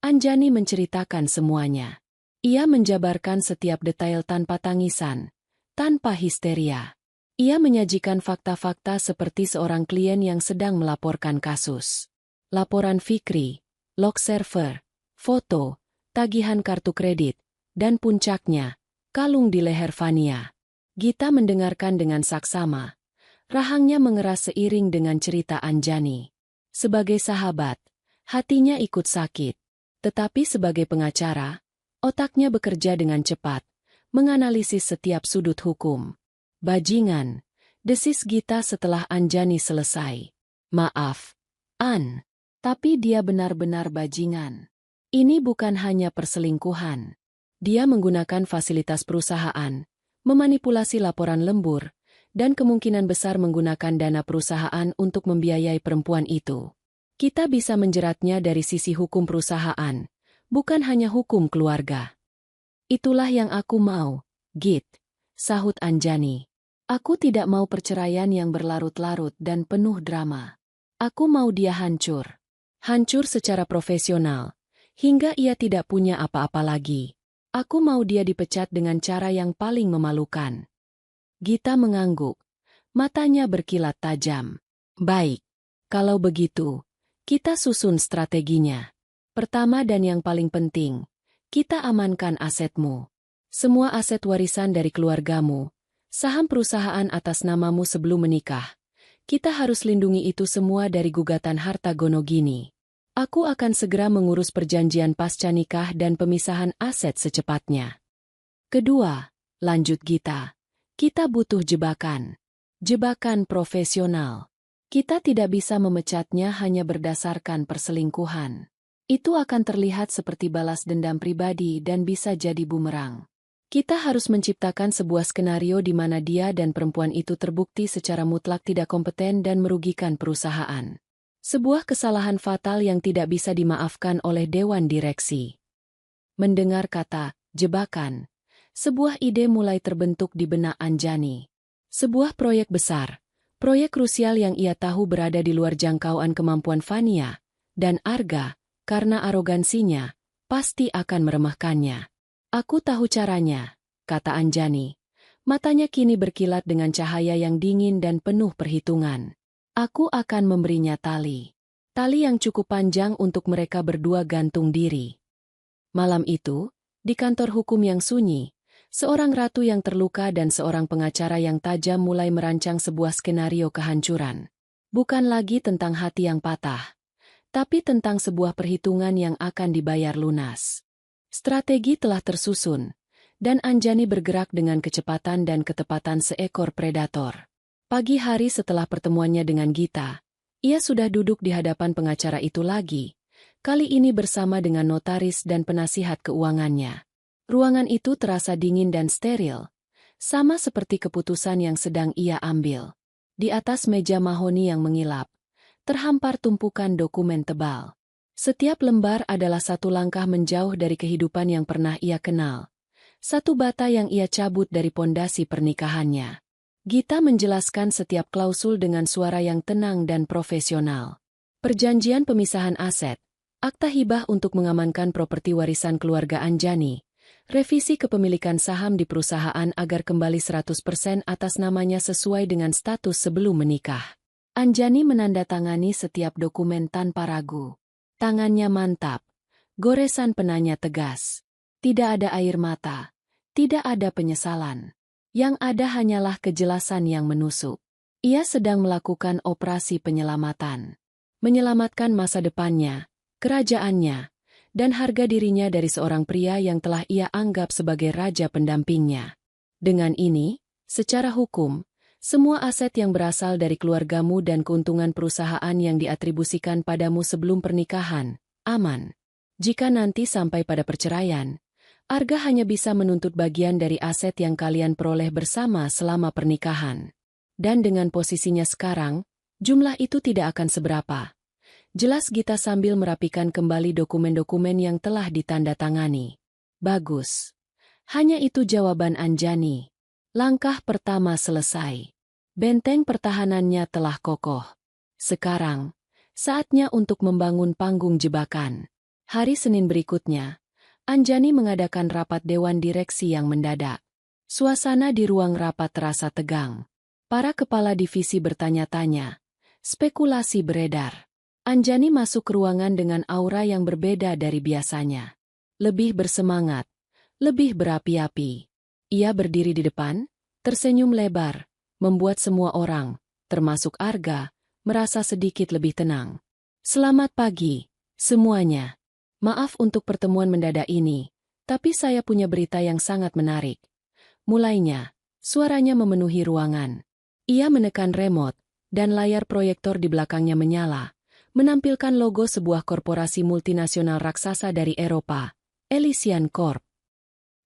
Anjani menceritakan semuanya. Ia menjabarkan setiap detail tanpa tangisan, tanpa histeria. Ia menyajikan fakta-fakta seperti seorang klien yang sedang melaporkan kasus. Laporan Fikri, log server, foto, tagihan kartu kredit, dan puncaknya, kalung di leher Fania. Gita mendengarkan dengan saksama. Rahangnya mengeras seiring dengan cerita Anjani. Sebagai sahabat, hatinya ikut sakit. Tetapi sebagai pengacara, otaknya bekerja dengan cepat, menganalisis setiap sudut hukum. "Bajingan," desis Gita setelah Anjani selesai. "Maaf, An. Tapi dia benar-benar bajingan. Ini bukan hanya perselingkuhan. Dia menggunakan fasilitas perusahaan, memanipulasi laporan lembur, dan kemungkinan besar menggunakan dana perusahaan untuk membiayai perempuan itu. Kita bisa menjeratnya dari sisi hukum perusahaan, bukan hanya hukum keluarga." "Itulah yang aku mau, Git," sahut Anjani. "Aku tidak mau perceraian yang berlarut-larut dan penuh drama. Aku mau dia hancur. Hancur secara profesional, hingga ia tidak punya apa-apa lagi. Aku mau dia dipecat dengan cara yang paling memalukan." Gita mengangguk. Matanya berkilat tajam. "Baik. Kalau begitu, kita susun strateginya. Pertama dan yang paling penting, kita amankan asetmu. Semua aset warisan dari keluargamu, saham perusahaan atas namamu sebelum menikah. Kita harus lindungi itu semua dari gugatan harta gono gini. Aku akan segera mengurus perjanjian pasca nikah dan pemisahan aset secepatnya. Kedua, lanjut Gita. Kita butuh jebakan. Jebakan profesional. Kita tidak bisa memecatnya hanya berdasarkan perselingkuhan. Itu akan terlihat seperti balas dendam pribadi dan bisa jadi bumerang. Kita harus menciptakan sebuah skenario di mana dia dan perempuan itu terbukti secara mutlak tidak kompeten dan merugikan perusahaan. Sebuah kesalahan fatal yang tidak bisa dimaafkan oleh dewan direksi. Mendengar kata jebakan, sebuah ide mulai terbentuk di benak Anjani. Sebuah proyek besar, proyek krusial yang ia tahu berada di luar jangkauan kemampuan Fania dan Arga, karena arogansinya, pasti akan meremehkannya. Aku tahu caranya, kata Anjani. Matanya kini berkilat dengan cahaya yang dingin dan penuh perhitungan. Aku akan memberinya tali. Tali yang cukup panjang untuk mereka berdua gantung diri. Malam itu, di kantor hukum yang sunyi, seorang ratu yang terluka dan seorang pengacara yang tajam mulai merancang sebuah skenario kehancuran. Bukan lagi tentang hati yang patah, tapi tentang sebuah perhitungan yang akan dibayar lunas. Strategi telah tersusun, dan Anjani bergerak dengan kecepatan dan ketepatan seekor predator. Pagi hari setelah pertemuannya dengan Gita, ia sudah duduk di hadapan pengacara itu lagi, kali ini bersama dengan notaris dan penasihat keuangannya. Ruangan itu terasa dingin dan steril, sama seperti keputusan yang sedang ia ambil. Di atas meja mahoni yang mengilap, terhampar tumpukan dokumen tebal. Setiap lembar adalah satu langkah menjauh dari kehidupan yang pernah ia kenal. Satu bata yang ia cabut dari pondasi pernikahannya. Gita menjelaskan setiap klausul dengan suara yang tenang dan profesional. Perjanjian pemisahan aset, akta hibah untuk mengamankan properti warisan keluarga Anjani, revisi kepemilikan saham di perusahaan agar kembali 100% atas namanya sesuai dengan status sebelum menikah. Anjani menandatangani setiap dokumen tanpa ragu. Tangannya mantap, goresan penanya tegas. Tidak ada air mata, tidak ada penyesalan. Yang ada hanyalah kejelasan yang menusuk. Ia sedang melakukan operasi penyelamatan. Menyelamatkan masa depannya, kerajaannya, dan harga dirinya dari seorang pria yang telah ia anggap sebagai raja pendampingnya. Dengan ini, secara hukum, semua aset yang berasal dari keluargamu dan keuntungan perusahaan yang diatribusikan padamu sebelum pernikahan, aman. Jika nanti sampai pada perceraian, Arga hanya bisa menuntut bagian dari aset yang kalian peroleh bersama selama pernikahan. Dan dengan posisinya sekarang, jumlah itu tidak akan seberapa. Jelas Gita sambil merapikan kembali dokumen-dokumen yang telah ditandatangani. Bagus. Hanya itu jawaban Anjani. Langkah pertama selesai. Benteng pertahanannya telah kokoh. Sekarang, saatnya untuk membangun panggung jebakan. Hari Senin berikutnya, Anjani mengadakan rapat dewan direksi yang mendadak. Suasana di ruang rapat terasa tegang. Para kepala divisi bertanya-tanya. Spekulasi beredar. Anjani masuk ke ruangan dengan aura yang berbeda dari biasanya. Lebih bersemangat, lebih berapi-api. Ia berdiri di depan, tersenyum lebar, membuat semua orang, termasuk Arga, merasa sedikit lebih tenang. Selamat pagi, semuanya. Maaf untuk pertemuan mendadak ini, tapi saya punya berita yang sangat menarik. Mulainya, suaranya memenuhi ruangan. Ia menekan remote, dan layar proyektor di belakangnya menyala, menampilkan logo sebuah korporasi multinasional raksasa dari Eropa, Elysian Corp.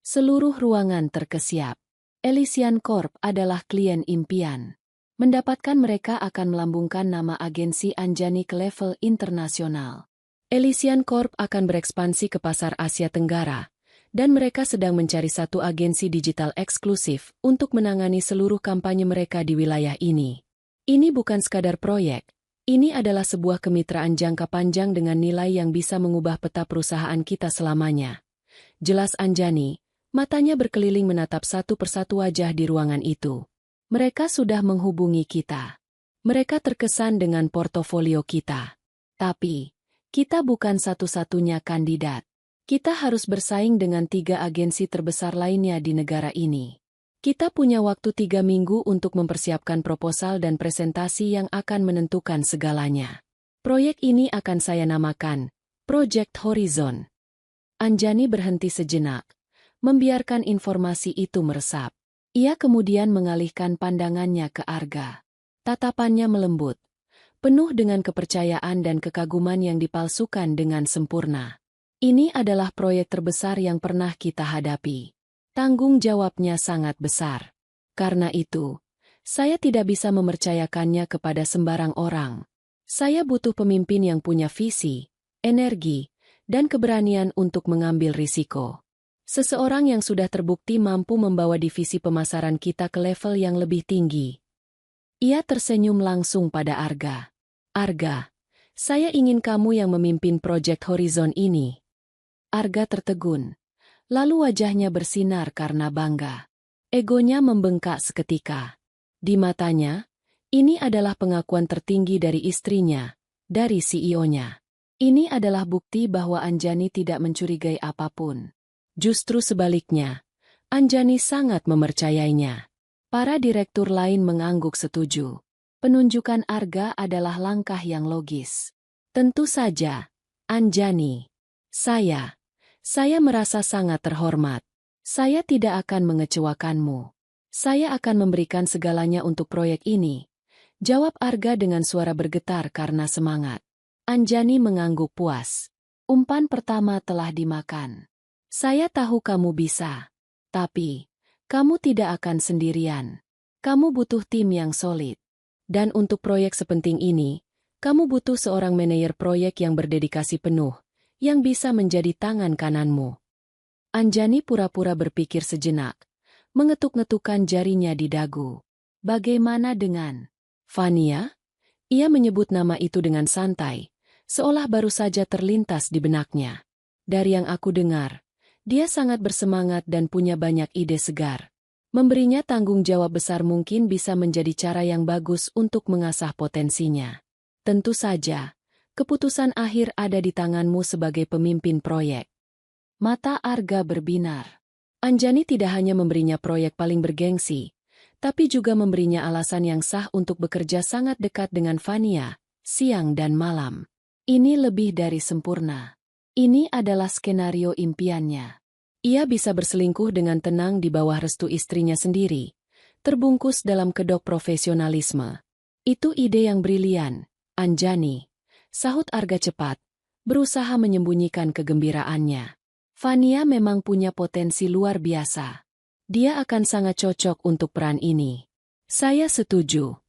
Seluruh ruangan terkesiap. Elysian Corp adalah klien impian. Mendapatkan mereka akan melambungkan nama agensi Anjani ke level internasional. Elysian Corp akan berekspansi ke pasar Asia Tenggara, dan mereka sedang mencari satu agensi digital eksklusif untuk menangani seluruh kampanye mereka di wilayah ini. Ini bukan sekadar proyek, ini adalah sebuah kemitraan jangka panjang dengan nilai yang bisa mengubah peta perusahaan kita selamanya. Jelas Anjani. Matanya berkeliling menatap satu persatu wajah di ruangan itu. Mereka sudah menghubungi kita. Mereka terkesan dengan portofolio kita. Tapi, Kita bukan satu-satunya kandidat. Kita harus bersaing dengan 3 agensi terbesar lainnya di negara ini. Kita punya waktu 3 minggu untuk mempersiapkan proposal dan presentasi yang akan menentukan segalanya. Proyek ini akan saya namakan Project Horizon. Anjani berhenti sejenak, membiarkan informasi itu meresap. Ia kemudian mengalihkan pandangannya ke Arga. Tatapannya melembut, penuh dengan kepercayaan dan kekaguman yang dipalsukan dengan sempurna. Ini adalah proyek terbesar yang pernah kita hadapi. Tanggung jawabnya sangat besar. Karena itu, saya tidak bisa mempercayakannya kepada sembarang orang. Saya butuh pemimpin yang punya visi, energi, dan keberanian untuk mengambil risiko. Seseorang yang sudah terbukti mampu membawa divisi pemasaran kita ke level yang lebih tinggi. Ia tersenyum langsung pada Arga. Arga, saya ingin kamu yang memimpin Project Horizon ini. Arga tertegun. Lalu wajahnya bersinar karena bangga. Egonya membengkak seketika. Di matanya, ini adalah pengakuan tertinggi dari istrinya, dari CEO-nya. Ini adalah bukti bahwa Anjani tidak mencurigai apapun. Justru sebaliknya, Anjani sangat mempercayainya. Para direktur lain mengangguk setuju. Penunjukan Arga adalah langkah yang logis. Tentu saja, Anjani. Saya merasa sangat terhormat. Saya tidak akan mengecewakanmu. Saya akan memberikan segalanya untuk proyek ini. Jawab Arga dengan suara bergetar karena semangat. Anjani mengangguk puas. Umpan pertama telah dimakan. Saya tahu kamu bisa. Tapi, kamu tidak akan sendirian. Kamu butuh tim yang solid. Dan untuk proyek sepenting ini, kamu butuh seorang manajer proyek yang berdedikasi penuh, yang bisa menjadi tangan kananmu. Anjani pura-pura berpikir sejenak, mengetuk-ngetukkan jarinya di dagu. Bagaimana dengan Fania? Ia menyebut nama itu dengan santai, seolah baru saja terlintas di benaknya. Dari yang aku dengar, dia sangat bersemangat dan punya banyak ide segar. Memberinya tanggung jawab besar mungkin bisa menjadi cara yang bagus untuk mengasah potensinya. Tentu saja, keputusan akhir ada di tanganmu sebagai pemimpin proyek. Mata Arga berbinar. Anjani tidak hanya memberinya proyek paling bergengsi, tapi juga memberinya alasan yang sah untuk bekerja sangat dekat dengan Fania, siang dan malam. Ini lebih dari sempurna. Ini adalah skenario impiannya. Ia bisa berselingkuh dengan tenang di bawah restu istrinya sendiri, terbungkus dalam kedok profesionalisme. Itu ide yang brilian, Anjani. Sahut Arga cepat, berusaha menyembunyikan kegembiraannya. Fania memang punya potensi luar biasa. Dia akan sangat cocok untuk peran ini. Saya setuju.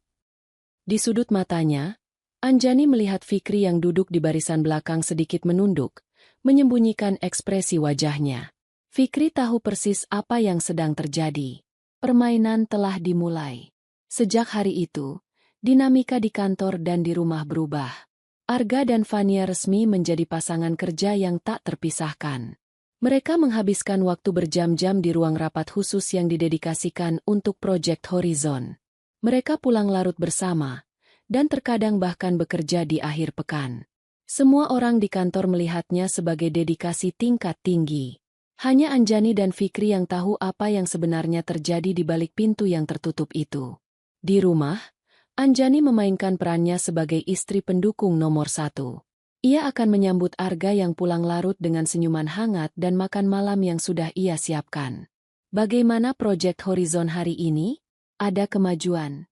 Di sudut matanya, Anjani melihat Fikri yang duduk di barisan belakang sedikit menunduk, menyembunyikan ekspresi wajahnya. Fikri tahu persis apa yang sedang terjadi. Permainan telah dimulai. Sejak hari itu, dinamika di kantor dan di rumah berubah. Arga dan Fania resmi menjadi pasangan kerja yang tak terpisahkan. Mereka menghabiskan waktu berjam-jam di ruang rapat khusus yang didedikasikan untuk Project Horizon. Mereka pulang larut bersama, dan terkadang bahkan bekerja di akhir pekan. Semua orang di kantor melihatnya sebagai dedikasi tingkat tinggi. Hanya Anjani dan Fikri yang tahu apa yang sebenarnya terjadi di balik pintu yang tertutup itu. Di rumah, Anjani memainkan perannya sebagai istri pendukung nomor 1. Ia akan menyambut Arga yang pulang larut dengan senyuman hangat dan makan malam yang sudah ia siapkan. Bagaimana Project Horizon hari ini? Ada kemajuan?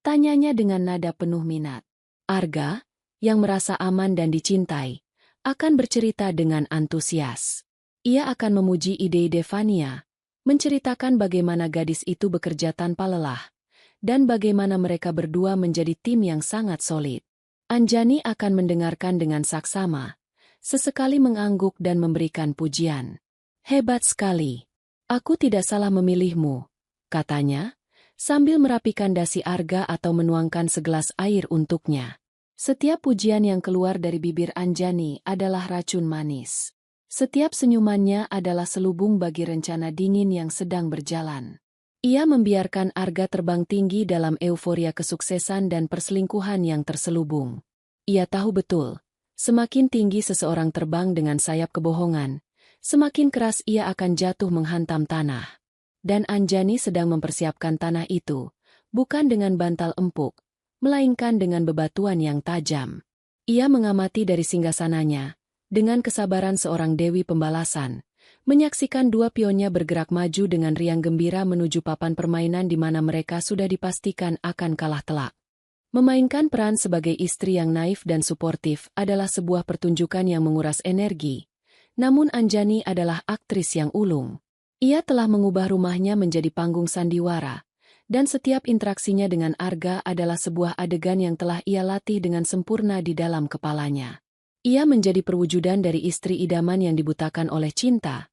Tanyanya dengan nada penuh minat. Arga, yang merasa aman dan dicintai, akan bercerita dengan antusias. Ia akan memuji ide-ide Fania, menceritakan bagaimana gadis itu bekerja tanpa lelah, dan bagaimana mereka berdua menjadi tim yang sangat solid. Anjani akan mendengarkan dengan saksama, sesekali mengangguk dan memberikan pujian. Hebat sekali. Aku tidak salah memilihmu, katanya, sambil merapikan dasi Arga atau menuangkan segelas air untuknya. Setiap pujian yang keluar dari bibir Anjani adalah racun manis. Setiap senyumannya adalah selubung bagi rencana dingin yang sedang berjalan. Ia membiarkan Arga terbang tinggi dalam euforia kesuksesan dan perselingkuhan yang terselubung. Ia tahu betul, Semakin tinggi seseorang terbang dengan sayap kebohongan, semakin keras ia akan jatuh menghantam tanah. Dan Anjani sedang mempersiapkan tanah itu, bukan dengan bantal empuk, melainkan dengan bebatuan yang tajam. Ia mengamati dari singgasananya, dengan kesabaran seorang dewi pembalasan, menyaksikan dua pionnya bergerak maju dengan riang gembira menuju papan permainan di mana mereka sudah dipastikan akan kalah telak. Memainkan peran sebagai istri yang naif dan suportif adalah sebuah pertunjukan yang menguras energi. Namun Anjani adalah aktris yang ulung. Ia telah mengubah rumahnya menjadi panggung sandiwara, dan setiap interaksinya dengan Arga adalah sebuah adegan yang telah ia latih dengan sempurna di dalam kepalanya. Ia menjadi perwujudan dari istri idaman yang dibutakan oleh cinta.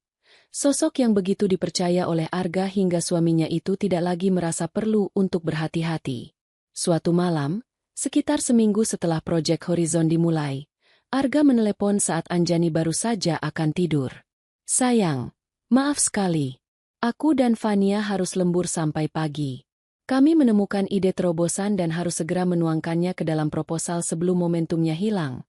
Sosok yang begitu dipercaya oleh Arga hingga suaminya itu tidak lagi merasa perlu untuk berhati-hati. Suatu malam, sekitar seminggu setelah proyek Horizon dimulai, Arga menelepon saat Anjani baru saja akan tidur. "Sayang, maaf sekali. Aku dan Fania harus lembur sampai pagi. Kami menemukan ide terobosan dan harus segera menuangkannya ke dalam proposal sebelum momentumnya hilang,"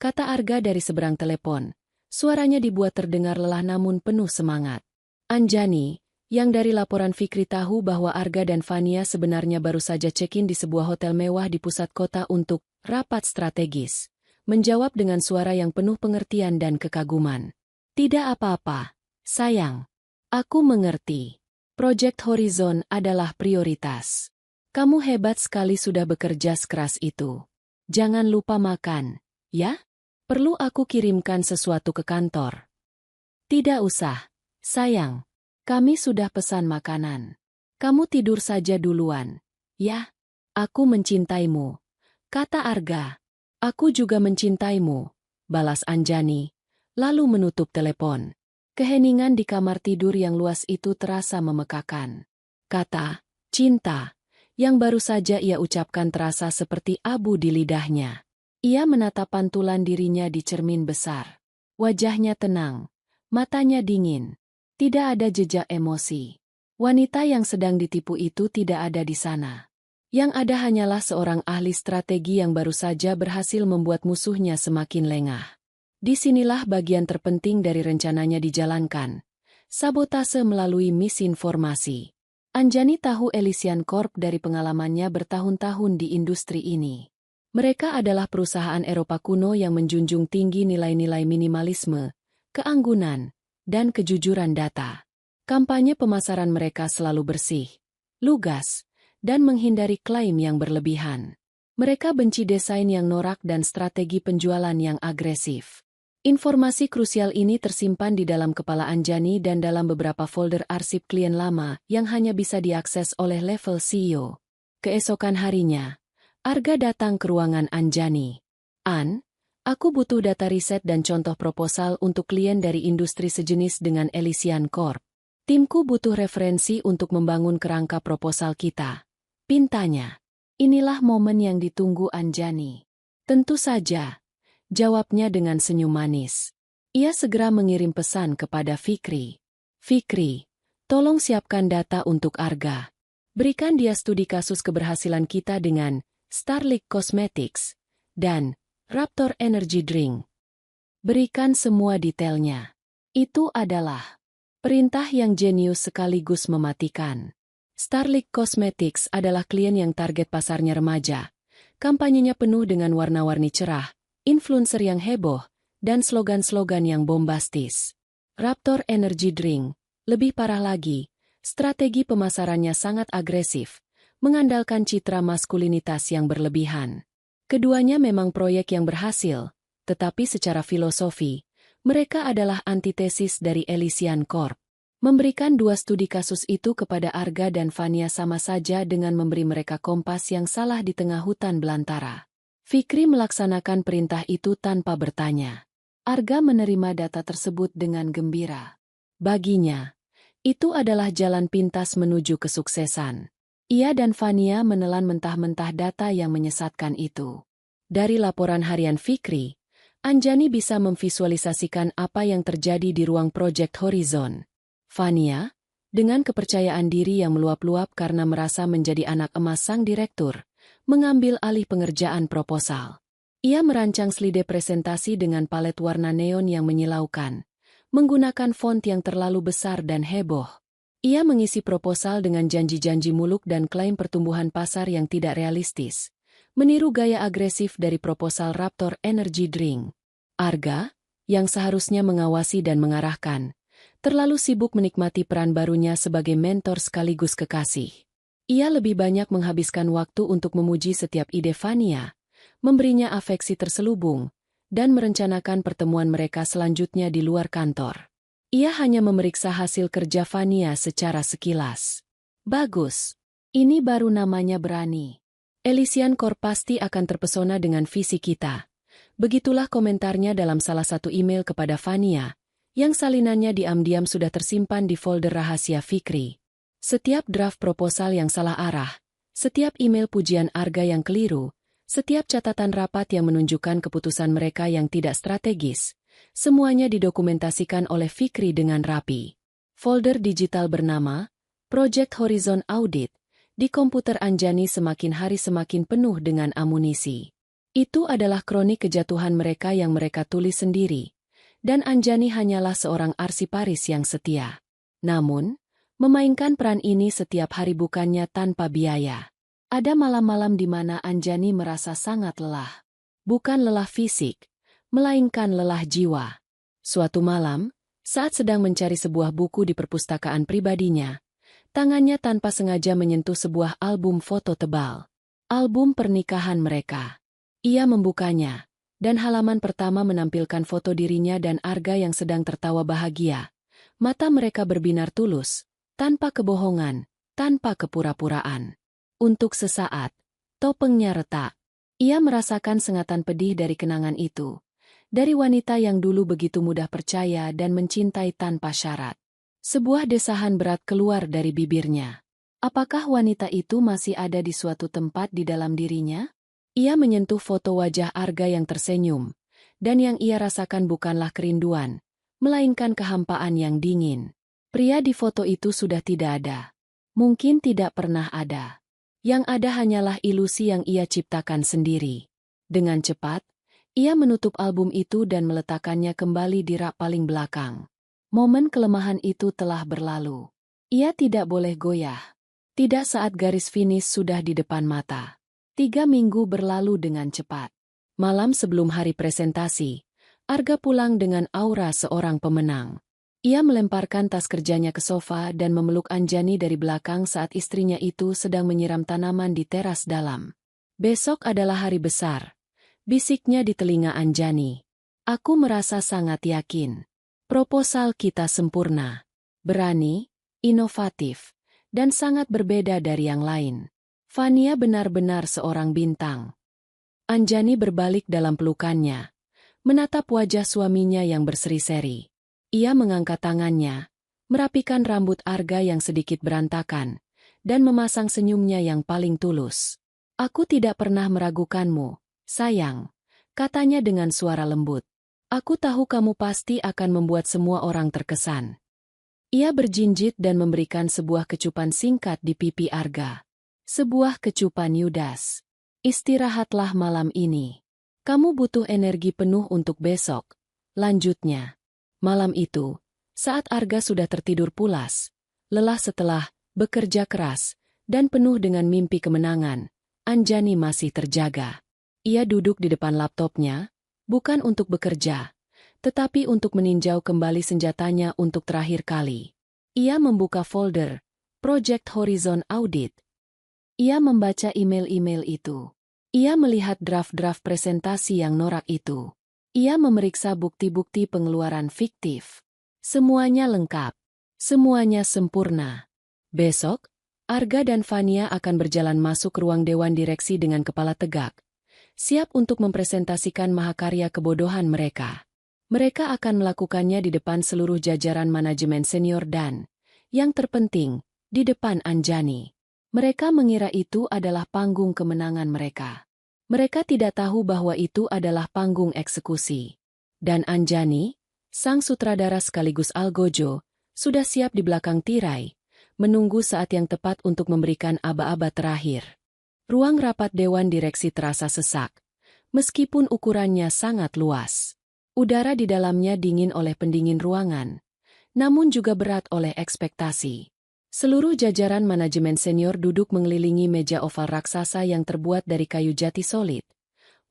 kata Arga dari seberang telepon. Suaranya dibuat terdengar lelah namun penuh semangat. Anjani, yang dari laporan Fikri tahu bahwa Arga dan Fania sebenarnya baru saja check-in di sebuah hotel mewah di pusat kota untuk rapat strategis, menjawab dengan suara yang penuh pengertian dan kekaguman. "Tidak apa-apa, sayang. Aku mengerti. Project Horizon adalah prioritas. Kamu hebat sekali sudah bekerja sekeras itu. Jangan lupa makan, ya? Perlu aku kirimkan sesuatu ke kantor?" "Tidak usah, sayang. Kami sudah pesan makanan. Kamu tidur saja duluan, ya?" "Aku mencintaimu," kata Arga. "Aku juga mencintaimu," balas Anjani, lalu menutup telepon. Keheningan di kamar tidur yang luas itu terasa memekakan. Kata "cinta" yang baru saja ia ucapkan terasa seperti abu di lidahnya. Ia menatap pantulan dirinya di cermin besar. Wajahnya tenang, matanya dingin. Tidak ada jejak emosi. Wanita yang sedang ditipu itu tidak ada di sana. Yang ada hanyalah seorang ahli strategi yang baru saja berhasil membuat musuhnya semakin lengah. Disinilah bagian terpenting dari rencananya dijalankan. Sabotase melalui misinformasi. Anjani tahu Elysian Corp dari pengalamannya bertahun-tahun di industri ini. Mereka adalah perusahaan Eropa kuno yang menjunjung tinggi nilai-nilai minimalisme, keanggunan, dan kejujuran data. Kampanye pemasaran mereka selalu bersih, lugas, dan menghindari klaim yang berlebihan. Mereka benci desain yang norak dan strategi penjualan yang agresif. Informasi krusial ini tersimpan di dalam kepala Anjani dan dalam beberapa folder arsip klien lama yang hanya bisa diakses oleh level CEO. Keesokan harinya, Arga datang ke ruangan Anjani. "An, aku butuh data riset dan contoh proposal untuk klien dari industri sejenis dengan Elysian Corp. Timku butuh referensi untuk membangun kerangka proposal kita," pintanya. Inilah momen yang ditunggu Anjani. "Tentu saja," jawabnya dengan senyum manis. Ia segera mengirim pesan kepada Fikri. "Fikri, tolong siapkan data untuk Arga. Berikan dia studi kasus keberhasilan kita dengan Starlight Cosmetics dan Raptor Energy Drink. Berikan semua detailnya." Itu adalah perintah yang jenius sekaligus mematikan. Starlight Cosmetics adalah klien yang target pasarnya remaja. Kampanyenya penuh dengan warna-warni cerah, influencer yang heboh, dan slogan-slogan yang bombastis. Raptor Energy Drink, lebih parah lagi, strategi pemasarannya sangat agresif, mengandalkan citra maskulinitas yang berlebihan. Keduanya memang proyek yang berhasil, tetapi secara filosofi, mereka adalah antitesis dari Elysian Corp. Memberikan dua studi kasus itu kepada Arga dan Fania sama saja dengan memberi mereka kompas yang salah di tengah hutan belantara. Fikri melaksanakan perintah itu tanpa bertanya. Arga menerima data tersebut dengan gembira. Baginya, itu adalah jalan pintas menuju kesuksesan. Ia dan Fania menelan mentah-mentah data yang menyesatkan itu. Dari laporan harian Fikri, Anjani bisa memvisualisasikan apa yang terjadi di ruang Project Horizon. Fania, dengan kepercayaan diri yang meluap-luap karena merasa menjadi anak emas sang direktur, mengambil alih pengerjaan proposal. Ia merancang slide presentasi dengan palet warna neon yang menyilaukan, menggunakan font yang terlalu besar dan heboh. Ia mengisi proposal dengan janji-janji muluk dan klaim pertumbuhan pasar yang tidak realistis, meniru gaya agresif dari proposal Raptor Energy Drink. Arga, yang seharusnya mengawasi dan mengarahkan, terlalu sibuk menikmati peran barunya sebagai mentor sekaligus kekasih. Ia lebih banyak menghabiskan waktu untuk memuji setiap ide Vania, memberinya afeksi terselubung, dan merencanakan pertemuan mereka selanjutnya di luar kantor. Ia hanya memeriksa hasil kerja Vania secara sekilas. Bagus. Ini baru namanya berani. Elysian Corp pasti akan terpesona dengan visi kita. Begitulah komentarnya dalam salah satu email kepada Vania, yang salinannya diam-diam sudah tersimpan di folder rahasia Fikri. Setiap draft proposal yang salah arah, setiap email pujian Arga yang keliru, setiap catatan rapat yang menunjukkan keputusan mereka yang tidak strategis, semuanya didokumentasikan oleh Fikri dengan rapi. Folder digital bernama Project Horizon Audit di komputer Anjani semakin hari semakin penuh dengan amunisi. Itu adalah kronik kejatuhan mereka yang mereka tulis sendiri, dan Anjani hanyalah seorang arsiparis yang setia. Namun, memainkan peran ini setiap hari bukannya tanpa biaya. Ada malam-malam di mana Anjani merasa sangat lelah. Bukan lelah fisik, melainkan lelah jiwa. Suatu malam, saat sedang mencari sebuah buku di perpustakaan pribadinya, tangannya tanpa sengaja menyentuh sebuah album foto tebal. Album pernikahan mereka. Ia membukanya, dan halaman pertama menampilkan foto dirinya dan Arga yang sedang tertawa bahagia. Mata mereka berbinar tulus, tanpa kebohongan, tanpa kepura-puraan. Untuk sesaat, topengnya retak. Ia merasakan sengatan pedih dari kenangan itu. Dari wanita yang dulu begitu mudah percaya dan mencintai tanpa syarat. Sebuah desahan berat keluar dari bibirnya. Apakah wanita itu masih ada di suatu tempat di dalam dirinya? Ia menyentuh foto wajah Arga yang tersenyum, dan yang ia rasakan bukanlah kerinduan, melainkan kehampaan yang dingin. Pria di foto itu sudah tidak ada. Mungkin tidak pernah ada. Yang ada hanyalah ilusi yang ia ciptakan sendiri. Dengan cepat, ia menutup album itu dan meletakkannya kembali di rak paling belakang. Momen kelemahan itu telah berlalu. Ia tidak boleh goyah. Tidak saat garis finish sudah di depan mata. 3 minggu berlalu dengan cepat. Malam sebelum hari presentasi, Arga pulang dengan aura seorang pemenang. Ia melemparkan tas kerjanya ke sofa dan memeluk Anjani dari belakang saat istrinya itu sedang menyiram tanaman di teras dalam. Besok adalah hari besar, bisiknya di telinga Anjani. Aku merasa sangat yakin. Proposal kita sempurna, berani, inovatif, dan sangat berbeda dari yang lain. Vania benar-benar seorang bintang. Anjani berbalik dalam pelukannya, menatap wajah suaminya yang berseri-seri. Ia mengangkat tangannya, merapikan rambut Arga yang sedikit berantakan, dan memasang senyumnya yang paling tulus. Aku tidak pernah meragukanmu, sayang, katanya dengan suara lembut. Aku tahu kamu pasti akan membuat semua orang terkesan. Ia berjinjit dan memberikan sebuah kecupan singkat di pipi Arga. Sebuah kecupan Yudas. Istirahatlah malam ini. Kamu butuh energi penuh untuk besok. Lanjutnya. Malam itu, saat Arga sudah tertidur pulas, lelah setelah bekerja keras, dan penuh dengan mimpi kemenangan, Anjani masih terjaga. Ia duduk di depan laptopnya, bukan untuk bekerja, tetapi untuk meninjau kembali senjatanya untuk terakhir kali. Ia membuka folder, Project Horizon Audit. Ia membaca email-email itu. Ia melihat draft-draft presentasi yang norak itu. Ia memeriksa bukti-bukti pengeluaran fiktif. Semuanya lengkap. Semuanya sempurna. Besok, Arga dan Vania akan berjalan masuk ruang dewan direksi dengan kepala tegak, siap untuk mempresentasikan mahakarya kebodohan mereka. Mereka akan melakukannya di depan seluruh jajaran manajemen senior dan, yang terpenting, di depan Anjani. Mereka mengira itu adalah panggung kemenangan mereka. Mereka tidak tahu bahwa itu adalah panggung eksekusi. Dan Anjani, sang sutradara sekaligus algojo, sudah siap di belakang tirai, menunggu saat yang tepat untuk memberikan aba-aba terakhir. Ruang rapat dewan direksi terasa sesak, Meskipun ukurannya sangat luas, udara di dalamnya dingin oleh pendingin ruangan, namun juga berat oleh ekspektasi. Seluruh jajaran manajemen senior duduk mengelilingi meja oval raksasa yang terbuat dari kayu jati solid.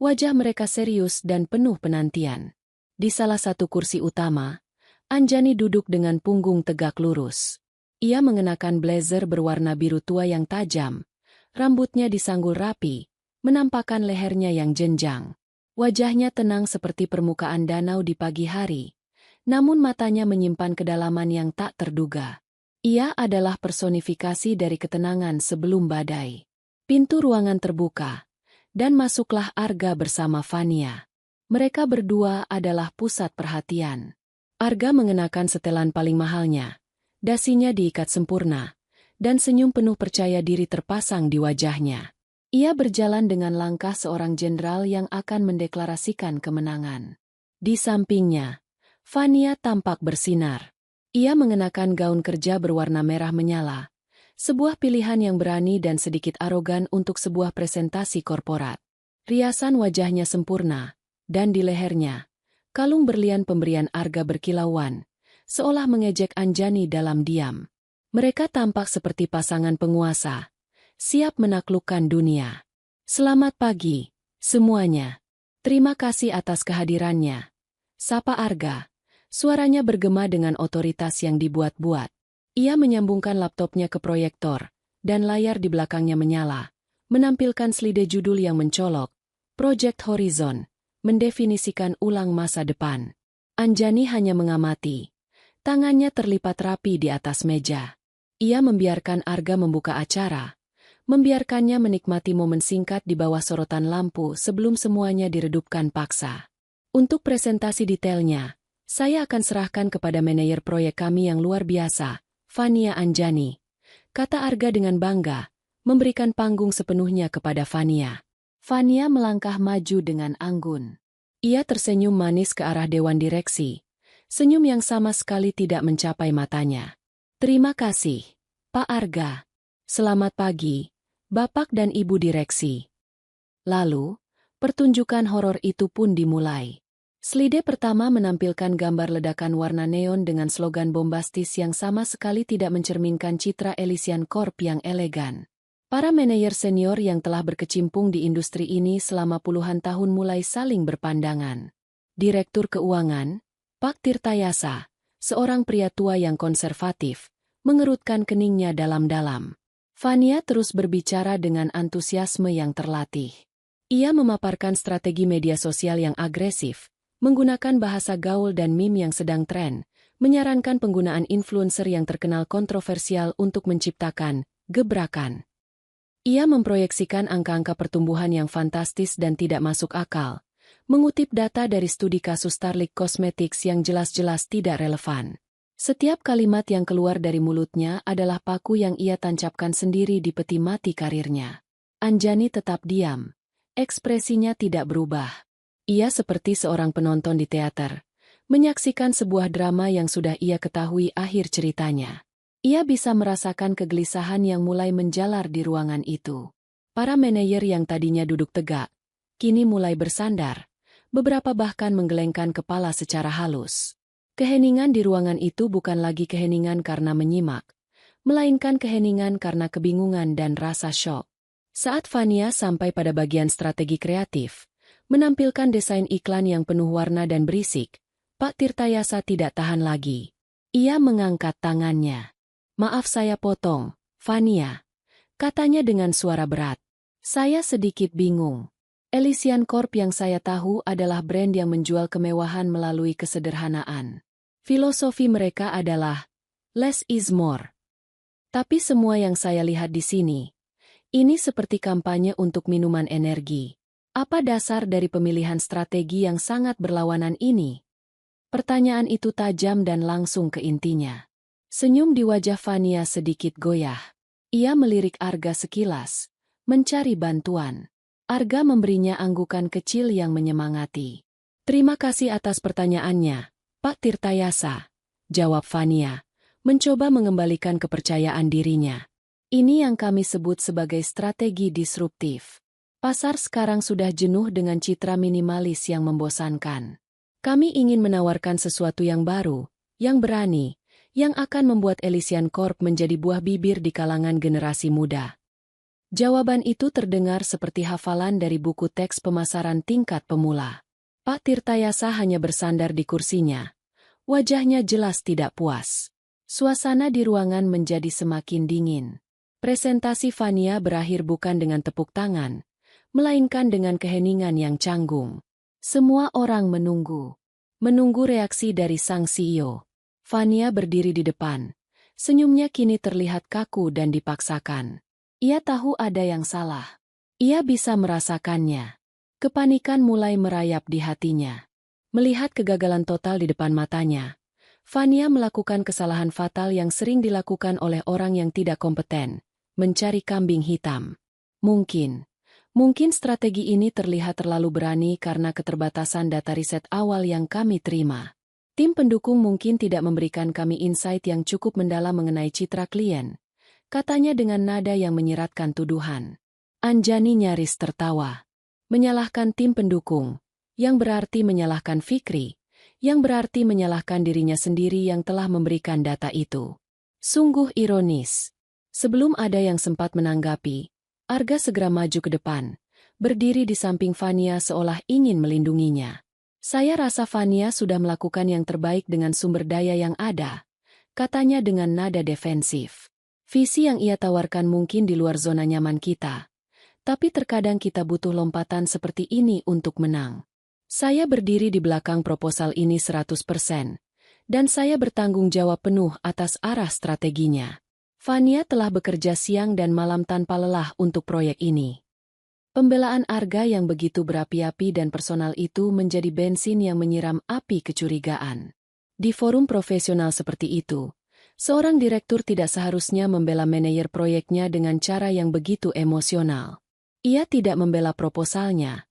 Wajah mereka serius dan penuh penantian. Di salah satu kursi utama, Anjani duduk dengan punggung tegak lurus. Ia mengenakan blazer berwarna biru tua yang tajam. Rambutnya disanggul rapi, menampakkan lehernya yang jenjang. Wajahnya tenang seperti permukaan danau di pagi hari, namun matanya menyimpan kedalaman yang tak terduga. Ia adalah personifikasi dari ketenangan sebelum badai. Pintu ruangan terbuka, dan masuklah Arga bersama Fania. Mereka berdua adalah pusat perhatian. Arga mengenakan setelan paling mahalnya, dasinya diikat sempurna, dan senyum penuh percaya diri terpasang di wajahnya. Ia berjalan dengan langkah seorang jenderal yang akan mendeklarasikan kemenangan. Di sampingnya, Fania tampak bersinar. Ia mengenakan gaun kerja berwarna merah menyala, sebuah pilihan yang berani dan sedikit arogan untuk sebuah presentasi korporat. Riasan wajahnya sempurna, dan di lehernya, kalung berlian pemberian Arga berkilauan, seolah mengejek Anjani dalam diam. Mereka tampak seperti pasangan penguasa, siap menaklukkan dunia. Selamat pagi, semuanya. Terima kasih atas kehadirannya. Sapa Arga. Suaranya bergema dengan otoritas yang dibuat-buat. Ia menyambungkan laptopnya ke proyektor, dan layar di belakangnya menyala, menampilkan slide judul yang mencolok, Project Horizon, mendefinisikan ulang masa depan. Anjani hanya mengamati. Tangannya terlipat rapi di atas meja. Ia membiarkan Arga membuka acara, membiarkannya menikmati momen singkat di bawah sorotan lampu sebelum semuanya diredupkan paksa. Untuk presentasi detailnya, saya akan serahkan kepada manajer proyek kami yang luar biasa, Fania Anjani, kata Arga dengan bangga, memberikan panggung sepenuhnya kepada Fania. Fania melangkah maju dengan anggun. Ia tersenyum manis ke arah dewan direksi, senyum yang sama sekali tidak mencapai matanya. Terima kasih, Pak Arga. Selamat pagi, Bapak dan Ibu direksi. Lalu, pertunjukan horor itu pun dimulai. Slide pertama menampilkan gambar ledakan warna neon dengan slogan bombastis yang sama sekali tidak mencerminkan citra Elysian Corp yang elegan. Para manajer senior yang telah berkecimpung di industri ini selama puluhan tahun mulai saling berpandangan. Direktur Keuangan, Pak Tirtayasa, seorang pria tua yang konservatif, mengerutkan keningnya dalam-dalam. Fania terus berbicara dengan antusiasme yang terlatih. Ia memaparkan strategi media sosial yang agresif, menggunakan bahasa gaul dan meme yang sedang tren, menyarankan penggunaan influencer yang terkenal kontroversial untuk menciptakan gebrakan. Ia memproyeksikan angka-angka pertumbuhan yang fantastis dan tidak masuk akal, mengutip data dari studi kasus Starlink Cosmetics yang jelas-jelas tidak relevan. Setiap kalimat yang keluar dari mulutnya adalah paku yang ia tancapkan sendiri di peti mati karirnya. Anjani tetap diam. Ekspresinya tidak berubah. Ia seperti seorang penonton di teater, menyaksikan sebuah drama yang sudah ia ketahui akhir ceritanya. Ia bisa merasakan kegelisahan yang mulai menjalar di ruangan itu. Para manajer yang tadinya duduk tegak, kini mulai bersandar, beberapa bahkan menggelengkan kepala secara halus. Keheningan di ruangan itu bukan lagi keheningan karena menyimak, melainkan keheningan karena kebingungan dan rasa syok. Saat Fania sampai pada bagian strategi kreatif, menampilkan desain iklan yang penuh warna dan berisik, Pak Tirtayasa tidak tahan lagi. Ia mengangkat tangannya. Maaf saya potong, Fania, katanya dengan suara berat. Saya sedikit bingung. Elysian Corp yang saya tahu adalah brand yang menjual kemewahan melalui kesederhanaan. Filosofi mereka adalah less is more. Tapi semua yang saya lihat di sini, ini seperti kampanye untuk minuman energi. Apa dasar dari pemilihan strategi yang sangat berlawanan ini? Pertanyaan itu tajam dan langsung ke intinya. Senyum di wajah Fania sedikit goyah. Ia melirik Arga sekilas, mencari bantuan. Arga memberinya anggukan kecil yang menyemangati. Terima kasih atas pertanyaannya, Pak Tirtayasa, jawab Fania, mencoba mengembalikan kepercayaan dirinya. Ini yang kami sebut sebagai strategi disruptif. Pasar sekarang sudah jenuh dengan citra minimalis yang membosankan. Kami ingin menawarkan sesuatu yang baru, yang berani, yang akan membuat Elysian Corp menjadi buah bibir di kalangan generasi muda. Jawaban itu terdengar seperti hafalan dari buku teks pemasaran tingkat pemula. Pak Tirtayasa hanya bersandar di kursinya. Wajahnya jelas tidak puas. Suasana di ruangan menjadi semakin dingin. Presentasi Fania berakhir bukan dengan tepuk tangan, melainkan dengan keheningan yang canggung. Semua orang menunggu. Menunggu reaksi dari sang CEO. Fania berdiri di depan. Senyumnya kini terlihat kaku dan dipaksakan. Ia tahu ada yang salah. Ia bisa merasakannya. Kepanikan mulai merayap di hatinya. Melihat kegagalan total di depan matanya, Fania melakukan kesalahan fatal yang sering dilakukan oleh orang yang tidak kompeten, mencari kambing hitam. Mungkin strategi ini terlihat terlalu berani karena keterbatasan data riset awal yang kami terima. Tim pendukung mungkin tidak memberikan kami insight yang cukup mendalam mengenai citra klien, katanya dengan nada yang menyeratkan tuduhan. Anjani nyaris tertawa. Menyalahkan tim pendukung, yang berarti menyalahkan Fikri, yang berarti menyalahkan dirinya sendiri yang telah memberikan data itu. Sungguh ironis. Sebelum ada yang sempat menanggapi, Arga segera maju ke depan, berdiri di samping Fania seolah ingin melindunginya. Saya rasa Fania sudah melakukan yang terbaik dengan sumber daya yang ada, katanya dengan nada defensif. Visi yang ia tawarkan mungkin di luar zona nyaman kita, tapi terkadang kita butuh lompatan seperti ini untuk menang. Saya berdiri di belakang proposal ini 100%, dan saya bertanggung jawab penuh atas arah strateginya. Fania telah bekerja siang dan malam tanpa lelah untuk proyek ini. Pembelaan Arga yang begitu berapi-api dan personal itu menjadi bensin yang menyiram api kecurigaan. Di forum profesional seperti itu, seorang direktur tidak seharusnya membela manajer proyeknya dengan cara yang begitu emosional. Ia tidak membela proposalnya.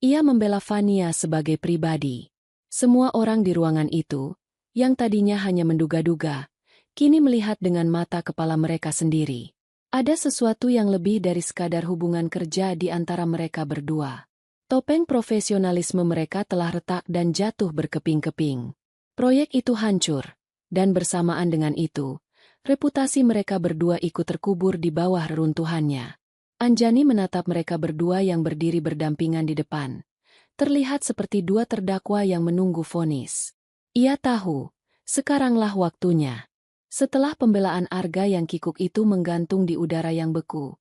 Ia membela Fania sebagai pribadi. Semua orang di ruangan itu, yang tadinya hanya menduga-duga, kini melihat dengan mata kepala mereka sendiri. Ada sesuatu yang lebih dari sekadar hubungan kerja di antara mereka berdua. Topeng profesionalisme mereka telah retak dan jatuh berkeping-keping. Proyek itu hancur, dan bersamaan dengan itu, reputasi mereka berdua ikut terkubur di bawah reruntuhannya. Anjani menatap mereka berdua yang berdiri berdampingan di depan. Terlihat seperti dua terdakwa yang menunggu vonis. Ia tahu, sekaranglah waktunya. Setelah pembelaan Arga yang kikuk itu menggantung di udara yang beku,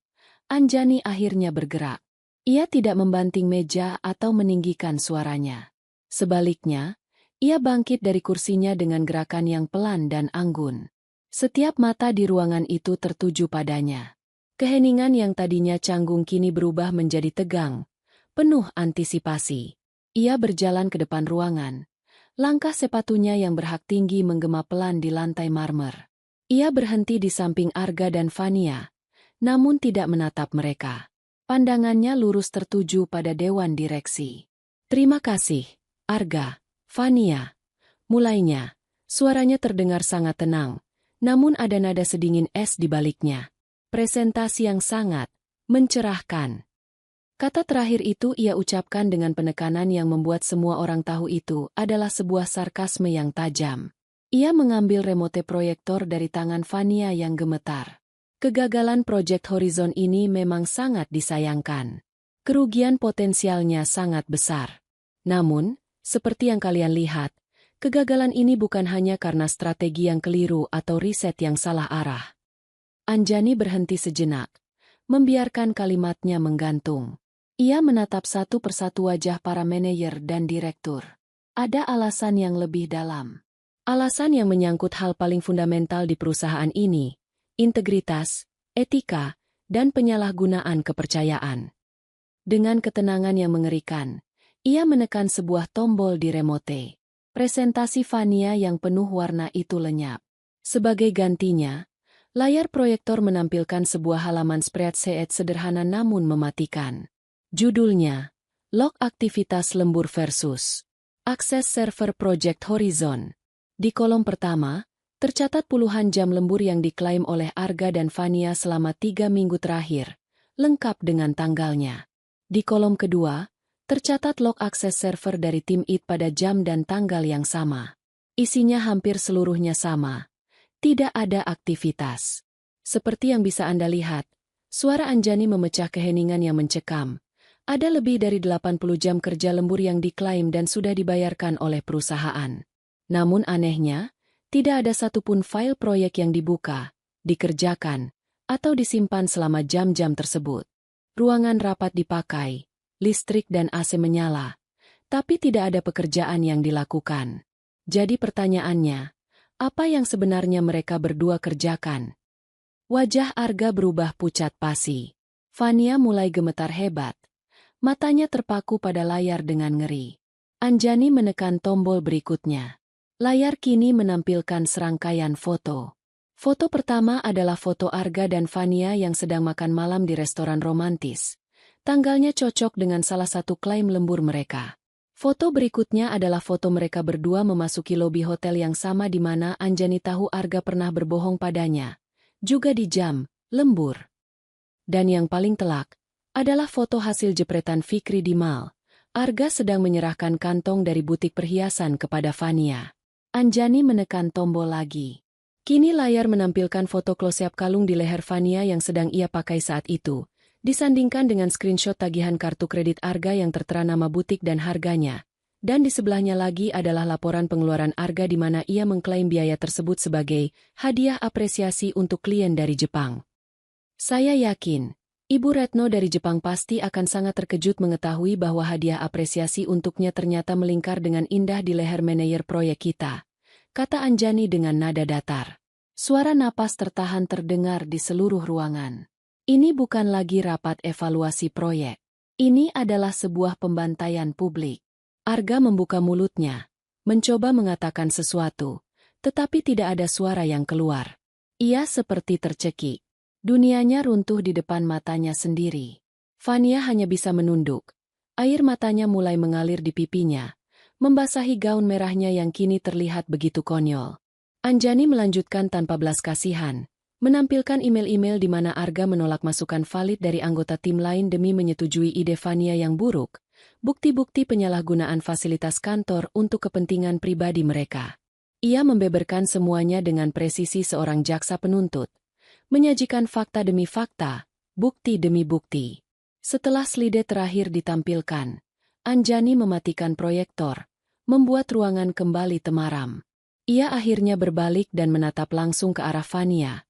Anjani akhirnya bergerak. Ia tidak membanting meja atau meninggikan suaranya. Sebaliknya, ia bangkit dari kursinya dengan gerakan yang pelan dan anggun. Setiap mata di ruangan itu tertuju padanya. Keheningan yang tadinya canggung kini berubah menjadi tegang, penuh antisipasi. Ia berjalan ke depan ruangan. Langkah sepatunya yang berhak tinggi menggema pelan di lantai marmer. Ia berhenti di samping Arga dan Fania, namun tidak menatap mereka. Pandangannya lurus tertuju pada dewan direksi. Terima kasih, Arga, Fania. Mulainya, suaranya terdengar sangat tenang, namun ada nada sedingin es di baliknya. Presentasi yang sangat mencerahkan. Kata terakhir itu ia ucapkan dengan penekanan yang membuat semua orang tahu itu adalah sebuah sarkasme yang tajam. Ia mengambil remote proyektor dari tangan Fania yang gemetar. Kegagalan proyek Horizon ini memang sangat disayangkan. Kerugian potensialnya sangat besar. Namun, seperti yang kalian lihat, kegagalan ini bukan hanya karena strategi yang keliru atau riset yang salah arah. Anjani berhenti sejenak, membiarkan kalimatnya menggantung. Ia menatap satu persatu wajah para manajer dan direktur. Ada alasan yang lebih dalam. Alasan yang menyangkut hal paling fundamental di perusahaan ini, integritas, etika, dan penyalahgunaan kepercayaan. Dengan ketenangan yang mengerikan, ia menekan sebuah tombol di remote. Presentasi Fania yang penuh warna itu lenyap. Sebagai gantinya, layar proyektor menampilkan sebuah halaman spreadsheet sederhana namun mematikan. Judulnya, Log Aktivitas Lembur versus Akses Server Project Horizon. Di kolom pertama, tercatat puluhan jam lembur yang diklaim oleh Arga dan Fania selama 3 minggu terakhir, lengkap dengan tanggalnya. Di kolom kedua, tercatat log akses server dari tim IT pada jam dan tanggal yang sama. Isinya hampir seluruhnya sama. Tidak ada aktivitas. Seperti yang bisa Anda lihat, suara Anjani memecah keheningan yang mencekam. Ada lebih dari 80 jam kerja lembur yang diklaim dan sudah dibayarkan oleh perusahaan. Namun anehnya, tidak ada satupun file proyek yang dibuka, dikerjakan, atau disimpan selama jam-jam tersebut. Ruangan rapat dipakai, listrik dan AC menyala, tapi tidak ada pekerjaan yang dilakukan. Jadi pertanyaannya, apa yang sebenarnya mereka berdua kerjakan? Wajah Arga berubah pucat pasi. Fania mulai gemetar hebat. Matanya terpaku pada layar dengan ngeri. Anjani menekan tombol berikutnya. Layar kini menampilkan serangkaian foto. Foto pertama adalah foto Arga dan Fania yang sedang makan malam di restoran romantis. Tanggalnya cocok dengan salah satu klaim lembur mereka. Foto berikutnya adalah foto mereka berdua memasuki lobi hotel yang sama di mana Anjani tahu Arga pernah berbohong padanya. Juga di jam lembur. Dan yang paling telak adalah foto hasil jepretan Fikri di mall. Arga sedang menyerahkan kantong dari butik perhiasan kepada Fania. Anjani menekan tombol lagi. Kini layar menampilkan foto close-up kalung di leher Fania yang sedang ia pakai saat itu, disandingkan dengan screenshot tagihan kartu kredit Arga yang tertera nama butik dan harganya. Dan di sebelahnya lagi adalah laporan pengeluaran Arga di mana ia mengklaim biaya tersebut sebagai hadiah apresiasi untuk klien dari Jepang. Saya yakin, Ibu Retno dari Jepang pasti akan sangat terkejut mengetahui bahwa hadiah apresiasi untuknya ternyata melingkar dengan indah di leher manajer proyek kita, kata Anjani dengan nada datar. Suara napas tertahan terdengar di seluruh ruangan. Ini bukan lagi rapat evaluasi proyek. Ini adalah sebuah pembantaian publik. Arga membuka mulutnya, mencoba mengatakan sesuatu, tetapi tidak ada suara yang keluar. Ia seperti tercekik. Dunianya runtuh di depan matanya sendiri. Fania hanya bisa menunduk. Air matanya mulai mengalir di pipinya, membasahi gaun merahnya yang kini terlihat begitu konyol. Anjani melanjutkan tanpa belas kasihan, menampilkan email-email di mana Arga menolak masukan valid dari anggota tim lain demi menyetujui ide Fania yang buruk, bukti-bukti penyalahgunaan fasilitas kantor untuk kepentingan pribadi mereka. Ia membeberkan semuanya dengan presisi seorang jaksa penuntut, menyajikan fakta demi fakta, bukti demi bukti. Setelah slide terakhir ditampilkan, Anjani mematikan proyektor, membuat ruangan kembali temaram. Ia akhirnya berbalik dan menatap langsung ke arah Fania,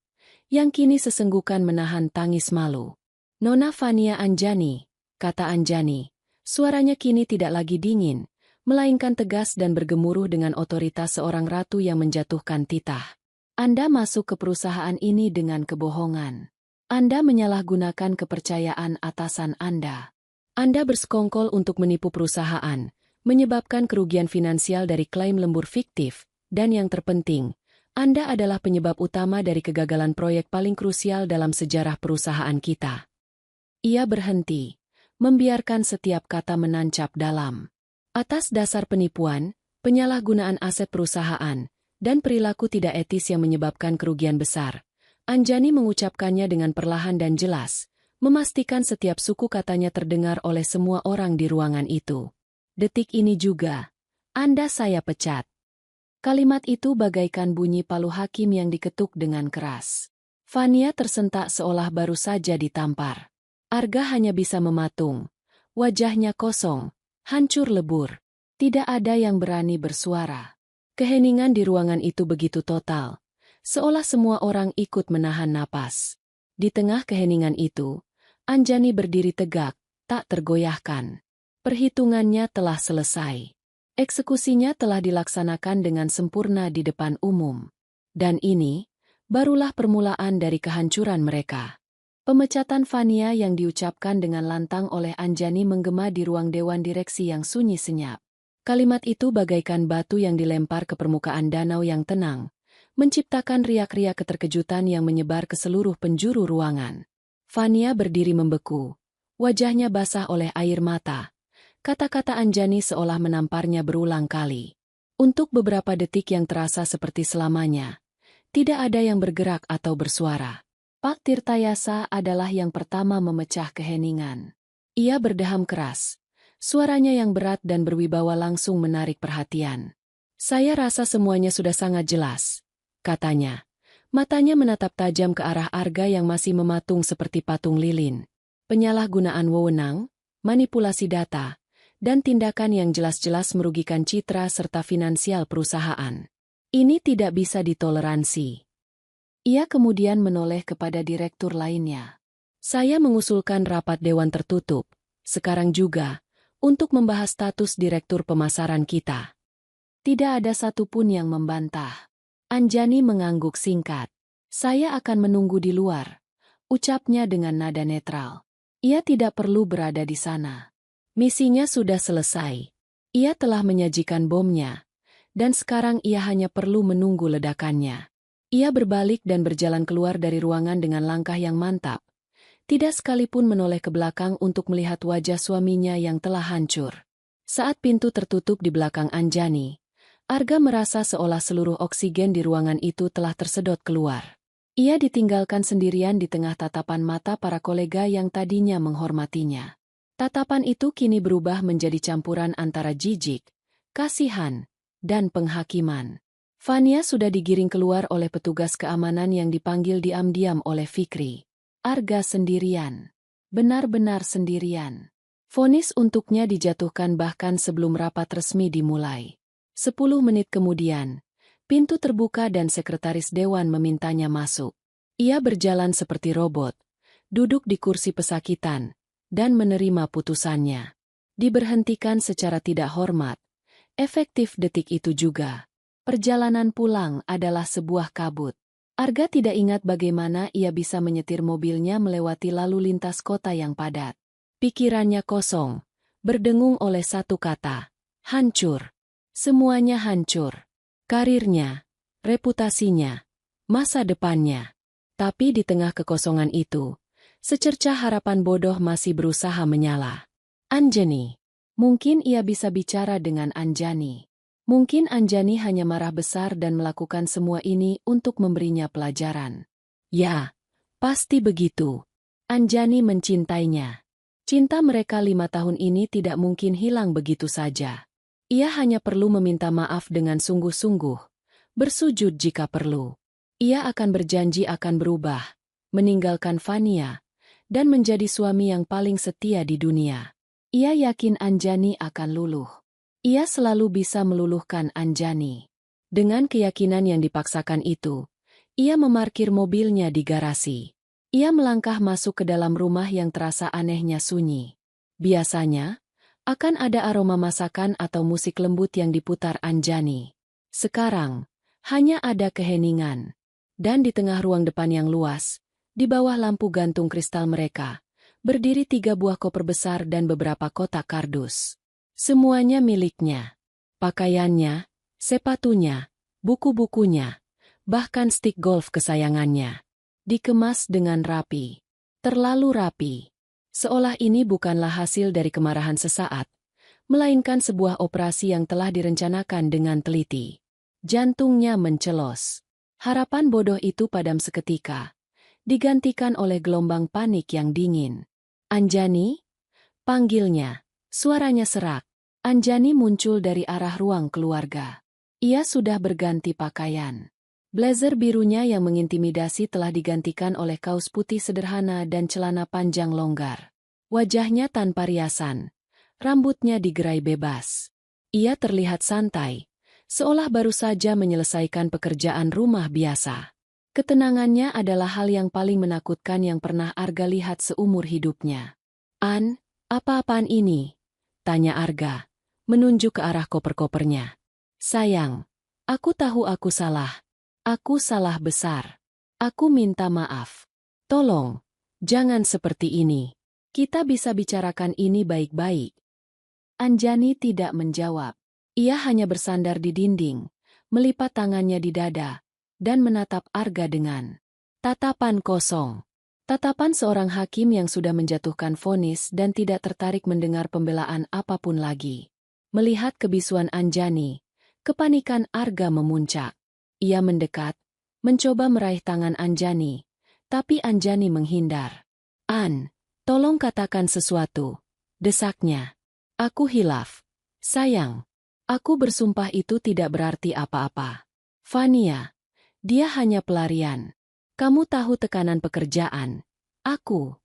yang kini sesenggukan menahan tangis malu. Nona Fania Anjani, kata Anjani, suaranya kini tidak lagi dingin, melainkan tegas dan bergemuruh dengan otoritas seorang ratu yang menjatuhkan titah. Anda masuk ke perusahaan ini dengan kebohongan. Anda menyalahgunakan kepercayaan atasan Anda. Anda bersekongkol untuk menipu perusahaan, menyebabkan kerugian finansial dari klaim lembur fiktif, dan yang terpenting, Anda adalah penyebab utama dari kegagalan proyek paling krusial dalam sejarah perusahaan kita. Ia berhenti, membiarkan setiap kata menancap dalam. Atas dasar penipuan, penyalahgunaan aset perusahaan, dan perilaku tidak etis yang menyebabkan kerugian besar, Anjani mengucapkannya dengan perlahan dan jelas, memastikan setiap suku katanya terdengar oleh semua orang di ruangan itu. Detik ini juga, Anda saya pecat. Kalimat itu bagaikan bunyi palu hakim yang diketuk dengan keras. Fania tersentak seolah baru saja ditampar. Arga hanya bisa mematung. Wajahnya kosong, hancur lebur. Tidak ada yang berani bersuara. Keheningan di ruangan itu begitu total, seolah semua orang ikut menahan napas. Di tengah keheningan itu, Anjani berdiri tegak, tak tergoyahkan. Perhitungannya telah selesai. Eksekusinya telah dilaksanakan dengan sempurna di depan umum. Dan ini, barulah permulaan dari kehancuran mereka. Pemecatan Fania yang diucapkan dengan lantang oleh Anjani menggema di ruang dewan direksi yang sunyi senyap. Kalimat itu bagaikan batu yang dilempar ke permukaan danau yang tenang, menciptakan riak-riak keterkejutan yang menyebar ke seluruh penjuru ruangan. Fania berdiri membeku, wajahnya basah oleh air mata. Kata-kata Anjani seolah menamparnya berulang kali. Untuk beberapa detik yang terasa seperti selamanya, tidak ada yang bergerak atau bersuara. Pak Tirtayasa adalah yang pertama memecah keheningan. Ia berdeham keras. Suaranya yang berat dan berwibawa langsung menarik perhatian. Saya rasa semuanya sudah sangat jelas, katanya. Matanya menatap tajam ke arah Arga yang masih mematung seperti patung lilin. Penyalahgunaan wewenang, manipulasi data, dan tindakan yang jelas-jelas merugikan citra serta finansial perusahaan. Ini tidak bisa ditoleransi. Ia kemudian menoleh kepada direktur lainnya. Saya mengusulkan rapat dewan tertutup, sekarang juga, untuk membahas status direktur pemasaran kita. Tidak ada satupun yang membantah. Anjani mengangguk singkat. Saya akan menunggu di luar, ucapnya dengan nada netral. Ia tidak perlu berada di sana. Misinya sudah selesai. Ia telah menyajikan bomnya, dan sekarang ia hanya perlu menunggu ledakannya. Ia berbalik dan berjalan keluar dari ruangan dengan langkah yang mantap. Tidak sekalipun menoleh ke belakang untuk melihat wajah suaminya yang telah hancur. Saat pintu tertutup di belakang Anjani, Arga merasa seolah seluruh oksigen di ruangan itu telah tersedot keluar. Ia ditinggalkan sendirian di tengah tatapan mata para kolega yang tadinya menghormatinya. Tatapan itu kini berubah menjadi campuran antara jijik, kasihan, dan penghakiman. Fania sudah digiring keluar oleh petugas keamanan yang dipanggil diam-diam oleh Fikri. Arga sendirian. Benar-benar sendirian. Vonis untuknya dijatuhkan bahkan sebelum rapat resmi dimulai. 10 menit kemudian, pintu terbuka dan sekretaris dewan memintanya masuk. Ia berjalan seperti robot, duduk di kursi pesakitan, dan menerima putusannya. Diberhentikan secara tidak hormat. Efektif detik itu juga. Perjalanan pulang adalah sebuah kabut. Arga tidak ingat bagaimana ia bisa menyetir mobilnya melewati lalu lintas kota yang padat. Pikirannya kosong, berdengung oleh satu kata, hancur. Semuanya hancur. Karirnya, reputasinya, masa depannya. Tapi di tengah kekosongan itu, secercah harapan bodoh masih berusaha menyala. Anjani. Mungkin ia bisa bicara dengan Anjani. Mungkin Anjani hanya marah besar dan melakukan semua ini untuk memberinya pelajaran. Ya, pasti begitu. Anjani mencintainya. Cinta mereka 5 tahun ini tidak mungkin hilang begitu saja. Ia hanya perlu meminta maaf dengan sungguh-sungguh, bersujud jika perlu. Ia akan berjanji akan berubah, meninggalkan Fania, dan menjadi suami yang paling setia di dunia. Ia yakin Anjani akan luluh. Ia selalu bisa meluluhkan Anjani. Dengan keyakinan yang dipaksakan itu, ia memarkir mobilnya di garasi. Ia melangkah masuk ke dalam rumah yang terasa anehnya sunyi. Biasanya, akan ada aroma masakan atau musik lembut yang diputar Anjani. Sekarang, hanya ada keheningan. Dan di tengah ruang depan yang luas, di bawah lampu gantung kristal mereka, berdiri 3 buah koper besar dan beberapa kotak kardus. Semuanya miliknya. Pakaiannya, sepatunya, buku-bukunya, bahkan stik golf kesayangannya. Dikemas dengan rapi. Terlalu rapi. Seolah ini bukanlah hasil dari kemarahan sesaat, melainkan sebuah operasi yang telah direncanakan dengan teliti. Jantungnya mencelos. Harapan bodoh itu padam seketika, digantikan oleh gelombang panik yang dingin. Anjani? Panggilnya. Suaranya serak. Anjani muncul dari arah ruang keluarga. Ia sudah berganti pakaian. Blazer birunya yang mengintimidasi telah digantikan oleh kaos putih sederhana dan celana panjang longgar. Wajahnya tanpa riasan. Rambutnya digerai bebas. Ia terlihat santai, seolah baru saja menyelesaikan pekerjaan rumah biasa. Ketenangannya adalah hal yang paling menakutkan yang pernah Arga lihat seumur hidupnya. "An, apa-apaan ini?" tanya Arga, menunjuk ke arah koper-kopernya. "Sayang, aku tahu aku salah. Aku salah besar. Aku minta maaf. Tolong, jangan seperti ini. Kita bisa bicarakan ini baik-baik." Anjani tidak menjawab. Ia hanya bersandar di dinding, melipat tangannya di dada, dan menatap Arga dengan tatapan kosong. Tatapan seorang hakim yang sudah menjatuhkan vonis dan tidak tertarik mendengar pembelaan apapun lagi. Melihat kebisuan Anjani, kepanikan Arga memuncak. Ia mendekat, mencoba meraih tangan Anjani, tapi Anjani menghindar. "An, tolong katakan sesuatu," Desaknya. Aku hilaf. Sayang. Aku bersumpah itu tidak berarti apa-apa. Fania. Dia hanya pelarian. Kamu tahu tekanan pekerjaan. Aku.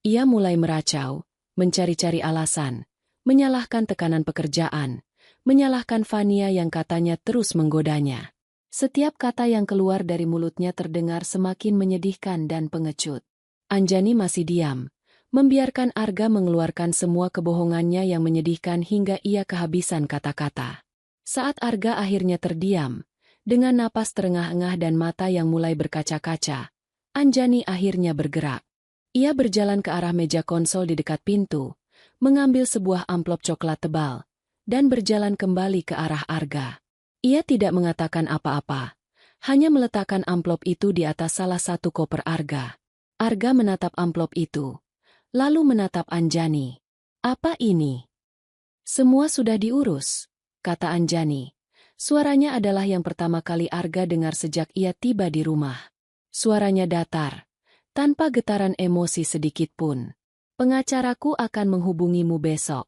Ia mulai meracau, mencari-cari alasan, menyalahkan tekanan pekerjaan, menyalahkan Fania yang katanya terus menggodanya. Setiap kata yang keluar dari mulutnya terdengar semakin menyedihkan dan pengecut. Anjani masih diam, membiarkan Arga mengeluarkan semua kebohongannya yang menyedihkan hingga ia kehabisan kata-kata. Saat Arga akhirnya terdiam, dengan napas terengah-engah dan mata yang mulai berkaca-kaca, Anjani akhirnya bergerak. Ia berjalan ke arah meja konsol di dekat pintu, mengambil sebuah amplop coklat tebal, dan berjalan kembali ke arah Arga. Ia tidak mengatakan apa-apa, hanya meletakkan amplop itu di atas salah satu koper Arga. Arga menatap amplop itu, lalu menatap Anjani. Apa ini? Semua sudah diurus, kata Anjani. Suaranya adalah yang pertama kali Arga dengar sejak ia tiba di rumah. Suaranya datar, tanpa getaran emosi sedikit pun. Pengacaraku akan menghubungimu besok.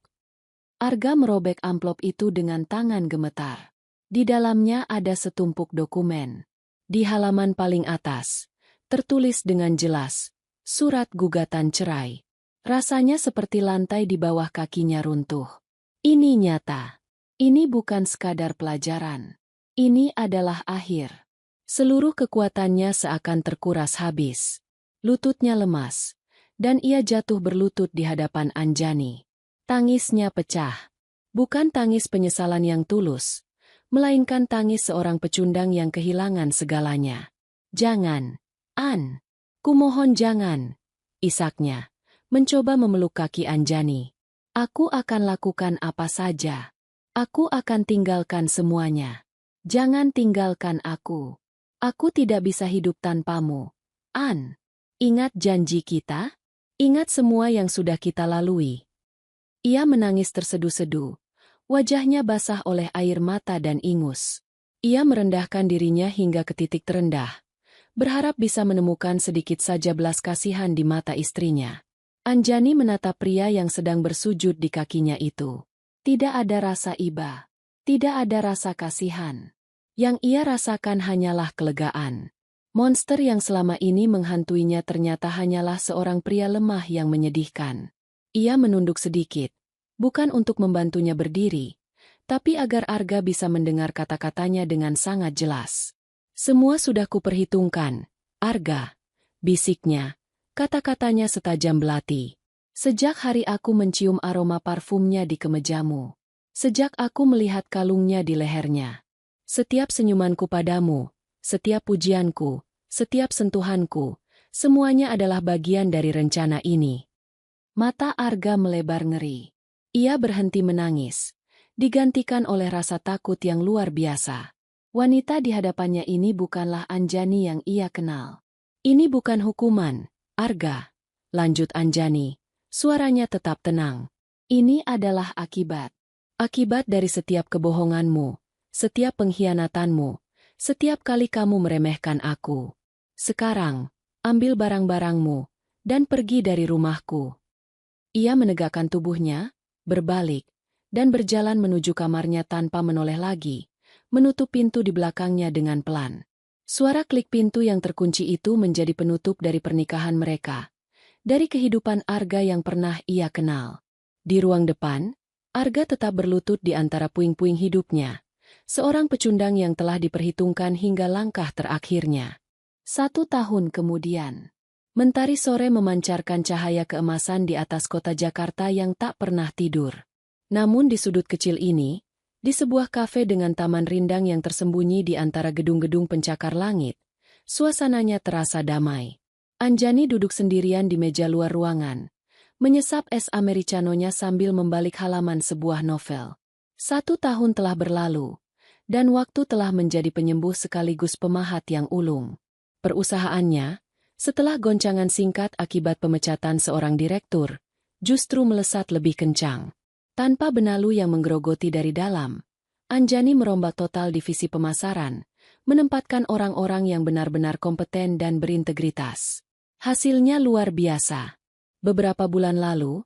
Arga merobek amplop itu dengan tangan gemetar. Di dalamnya ada setumpuk dokumen. Di halaman paling atas, tertulis dengan jelas, surat gugatan cerai. Rasanya seperti lantai di bawah kakinya runtuh. Ini nyata. Ini bukan sekadar pelajaran. Ini adalah akhir. Seluruh kekuatannya seakan terkuras habis. Lututnya lemas, dan ia jatuh berlutut di hadapan Anjani. Tangisnya pecah. Bukan tangis penyesalan yang tulus, melainkan tangis seorang pecundang yang kehilangan segalanya. Jangan, An. Kumohon jangan, isaknya, mencoba memeluk kaki Anjani. Aku akan lakukan apa saja. Aku akan tinggalkan semuanya. Jangan tinggalkan aku. Aku tidak bisa hidup tanpamu, An. Ingat janji kita? Ingat semua yang sudah kita lalui. Ia menangis terseduh-seduh. Wajahnya basah oleh air mata dan ingus. Ia merendahkan dirinya hingga ke titik terendah, berharap bisa menemukan sedikit saja belas kasihan di mata istrinya. Anjani menatap pria yang sedang bersujud di kakinya itu. Tidak ada rasa iba. Tidak ada rasa kasihan. Yang ia rasakan hanyalah kelegaan. Monster yang selama ini menghantuinya ternyata hanyalah seorang pria lemah yang menyedihkan. Ia menunduk sedikit, bukan untuk membantunya berdiri, tapi agar Arga bisa mendengar kata-katanya dengan sangat jelas. Semua sudah kuperhitungkan, Arga, bisiknya, kata-katanya setajam belati. Sejak hari aku mencium aroma parfumnya di kemejamu. Sejak aku melihat kalungnya di lehernya. Setiap senyumanku padamu, setiap pujianku, setiap sentuhanku, semuanya adalah bagian dari rencana ini. Mata Arga melebar ngeri. Ia berhenti menangis, digantikan oleh rasa takut yang luar biasa. Wanita di hadapannya ini bukanlah Anjani yang ia kenal. Ini bukan hukuman, Arga, lanjut Anjani, suaranya tetap tenang. Ini adalah akibat. Akibat dari setiap kebohonganmu, setiap pengkhianatanmu, setiap kali kamu meremehkan aku. Sekarang, ambil barang-barangmu, dan pergi dari rumahku. Ia menegakkan tubuhnya, berbalik, dan berjalan menuju kamarnya tanpa menoleh lagi, menutup pintu di belakangnya dengan pelan. Suara klik pintu yang terkunci itu menjadi penutup dari pernikahan mereka, dari kehidupan Arga yang pernah ia kenal. Di ruang depan, Arga tetap berlutut di antara puing-puing hidupnya, seorang pecundang yang telah diperhitungkan hingga langkah terakhirnya. 1 tahun kemudian, mentari sore memancarkan cahaya keemasan di atas kota Jakarta yang tak pernah tidur. Namun di sudut kecil ini, di sebuah kafe dengan taman rindang yang tersembunyi di antara gedung-gedung pencakar langit, suasananya terasa damai. Anjani duduk sendirian di meja luar ruangan, menyesap es americanonya sambil membalik halaman sebuah novel. 1 tahun telah berlalu, dan waktu telah menjadi penyembuh sekaligus pemahat yang ulung. Perusahaannya, setelah goncangan singkat akibat pemecatan seorang direktur, justru melesat lebih kencang. Tanpa benalu yang menggerogoti dari dalam, Anjani merombak total divisi pemasaran, menempatkan orang-orang yang benar-benar kompeten dan berintegritas. Hasilnya luar biasa. Beberapa bulan lalu,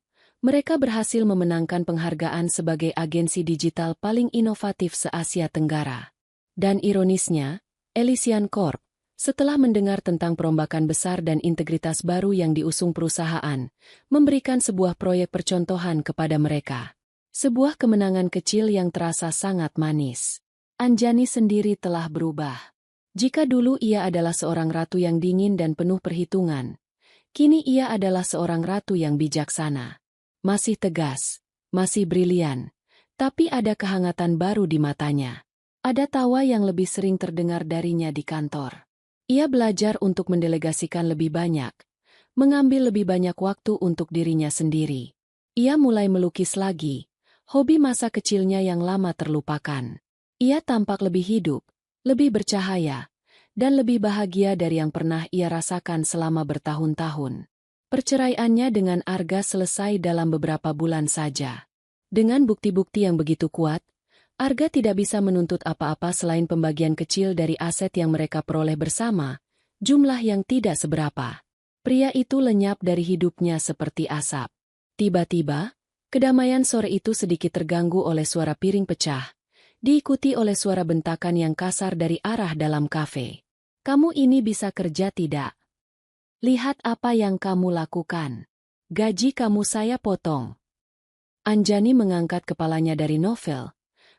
Mereka berhasil memenangkan penghargaan sebagai agensi digital paling inovatif se-Asia Tenggara. Dan ironisnya, Elysian Corp, setelah mendengar tentang perombakan besar dan integritas baru yang diusung perusahaan, memberikan sebuah proyek percontohan kepada mereka. Sebuah kemenangan kecil yang terasa sangat manis. Anjani sendiri telah berubah. Jika dulu ia adalah seorang ratu yang dingin dan penuh perhitungan, kini ia adalah seorang ratu yang bijaksana. Masih tegas, masih brilian, tapi ada kehangatan baru di matanya. Ada tawa yang lebih sering terdengar darinya di kantor. Ia belajar untuk mendelegasikan lebih banyak, mengambil lebih banyak waktu untuk dirinya sendiri. Ia mulai melukis lagi, hobi masa kecilnya yang lama terlupakan. Ia tampak lebih hidup, lebih bercahaya, dan lebih bahagia dari yang pernah ia rasakan selama bertahun-tahun. Perceraiannya dengan Arga selesai dalam beberapa bulan saja. Dengan bukti-bukti yang begitu kuat, Arga tidak bisa menuntut apa-apa selain pembagian kecil dari aset yang mereka peroleh bersama, jumlah yang tidak seberapa. Pria itu lenyap dari hidupnya seperti asap. Tiba-tiba, kedamaian sore itu sedikit terganggu oleh suara piring pecah, diikuti oleh suara bentakan yang kasar dari arah dalam kafe. "Kamu ini bisa kerja tidak? Lihat apa yang kamu lakukan. Gaji kamu saya potong." Anjani mengangkat kepalanya dari novel.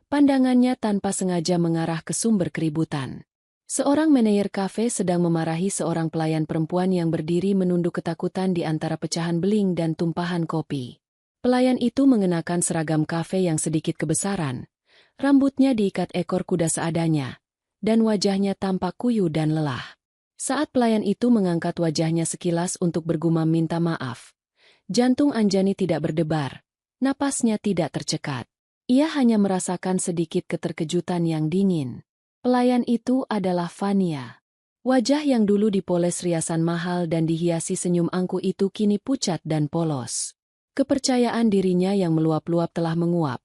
Pandangannya tanpa sengaja mengarah ke sumber keributan. Seorang manajer kafe sedang memarahi seorang pelayan perempuan yang berdiri menunduk ketakutan di antara pecahan beling dan tumpahan kopi. Pelayan itu mengenakan seragam kafe yang sedikit kebesaran. Rambutnya diikat ekor kuda seadanya, dan wajahnya tampak kuyu dan lelah. Saat pelayan itu mengangkat wajahnya sekilas untuk bergumam minta maaf, jantung Anjani tidak berdebar, napasnya tidak tercekat. Ia hanya merasakan sedikit keterkejutan yang dingin. Pelayan itu adalah Vania. Wajah yang dulu dipoles riasan mahal dan dihiasi senyum angku itu kini pucat dan polos. Kepercayaan dirinya yang meluap-luap telah menguap,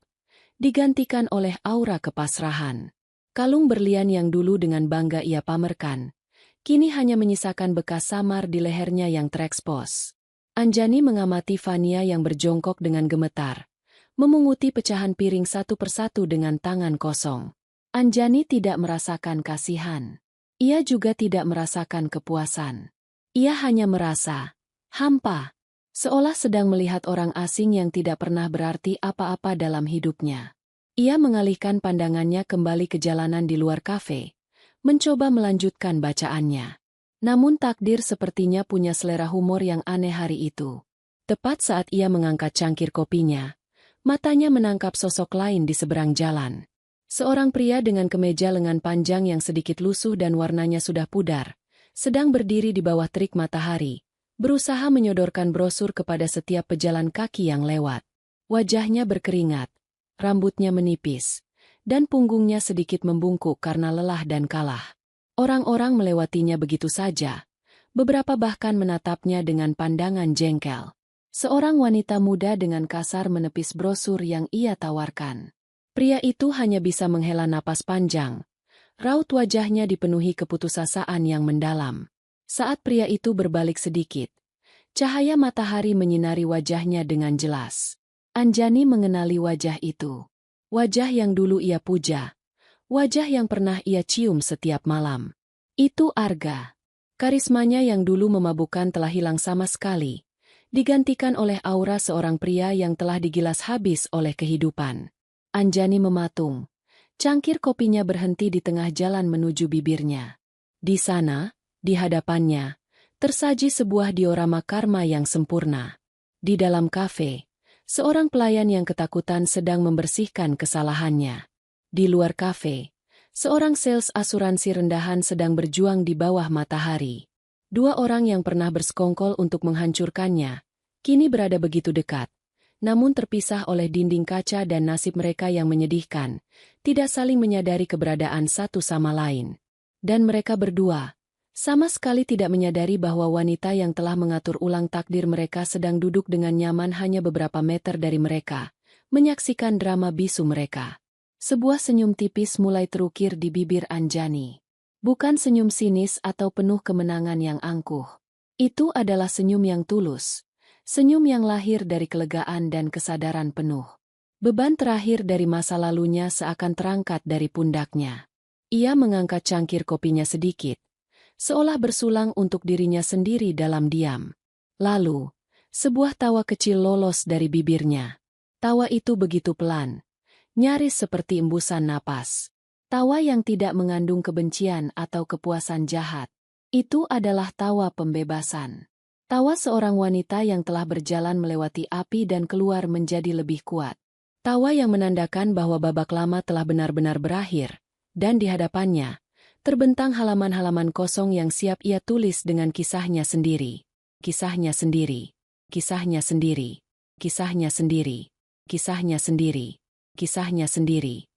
digantikan oleh aura kepasrahan. Kalung berlian yang dulu dengan bangga ia pamerkan, kini hanya menyisakan bekas samar di lehernya yang terekspos. Anjani mengamati Vania yang berjongkok dengan gemetar, memunguti pecahan piring satu persatu dengan tangan kosong. Anjani tidak merasakan kasihan. Ia juga tidak merasakan kepuasan. Ia hanya merasa hampa, seolah sedang melihat orang asing yang tidak pernah berarti apa-apa dalam hidupnya. Ia mengalihkan pandangannya kembali ke jalanan di luar kafe, mencoba melanjutkan bacaannya. Namun takdir sepertinya punya selera humor yang aneh hari itu. Tepat saat ia mengangkat cangkir kopinya, matanya menangkap sosok lain di seberang jalan. Seorang pria dengan kemeja lengan panjang yang sedikit lusuh dan warnanya sudah pudar, sedang berdiri di bawah terik matahari, berusaha menyodorkan brosur kepada setiap pejalan kaki yang lewat. Wajahnya berkeringat, rambutnya menipis, dan punggungnya sedikit membungkuk karena lelah dan kalah. Orang-orang melewatinya begitu saja, beberapa bahkan menatapnya dengan pandangan jengkel. Seorang wanita muda dengan kasar menepis brosur yang ia tawarkan. Pria itu hanya bisa menghela napas panjang. Raut wajahnya dipenuhi keputusasaan yang mendalam. Saat pria itu berbalik sedikit, cahaya matahari menyinari wajahnya dengan jelas. Anjani mengenali wajah itu. Wajah yang dulu ia puja. Wajah yang pernah ia cium setiap malam. Itu Arga. Karismanya yang dulu memabukkan telah hilang sama sekali, digantikan oleh aura seorang pria yang telah digilas habis oleh kehidupan. Anjani mematung. Cangkir kopinya berhenti di tengah jalan menuju bibirnya. Di sana, di hadapannya, tersaji sebuah diorama karma yang sempurna. Di dalam kafe, seorang pelayan yang ketakutan sedang membersihkan kesalahannya. Di luar kafe, seorang sales asuransi rendahan sedang berjuang di bawah matahari. Dua orang yang pernah bersekongkol untuk menghancurkannya, kini berada begitu dekat, namun terpisah oleh dinding kaca dan nasib mereka yang menyedihkan, tidak saling menyadari keberadaan satu sama lain. Dan mereka berdua, sama sekali tidak menyadari bahwa wanita yang telah mengatur ulang takdir mereka sedang duduk dengan nyaman hanya beberapa meter dari mereka, menyaksikan drama bisu mereka. Sebuah senyum tipis mulai terukir di bibir Anjani. Bukan senyum sinis atau penuh kemenangan yang angkuh. Itu adalah senyum yang tulus. Senyum yang lahir dari kelegaan dan kesadaran penuh. Beban terakhir dari masa lalunya seakan terangkat dari pundaknya. Ia mengangkat cangkir kopinya sedikit, seolah bersulang untuk dirinya sendiri dalam diam. Lalu, sebuah tawa kecil lolos dari bibirnya. Tawa itu begitu pelan, nyaris seperti embusan napas. Tawa yang tidak mengandung kebencian atau kepuasan jahat. Itu adalah tawa pembebasan. Tawa seorang wanita yang telah berjalan melewati api dan keluar menjadi lebih kuat. Tawa yang menandakan bahwa babak lama telah benar-benar berakhir, dan di hadapannya, terbentang halaman-halaman kosong yang siap ia tulis dengan kisahnya sendiri. Kisahnya sendiri. Kisahnya sendiri. Kisahnya sendiri. Kisahnya sendiri. Kisahnya sendiri.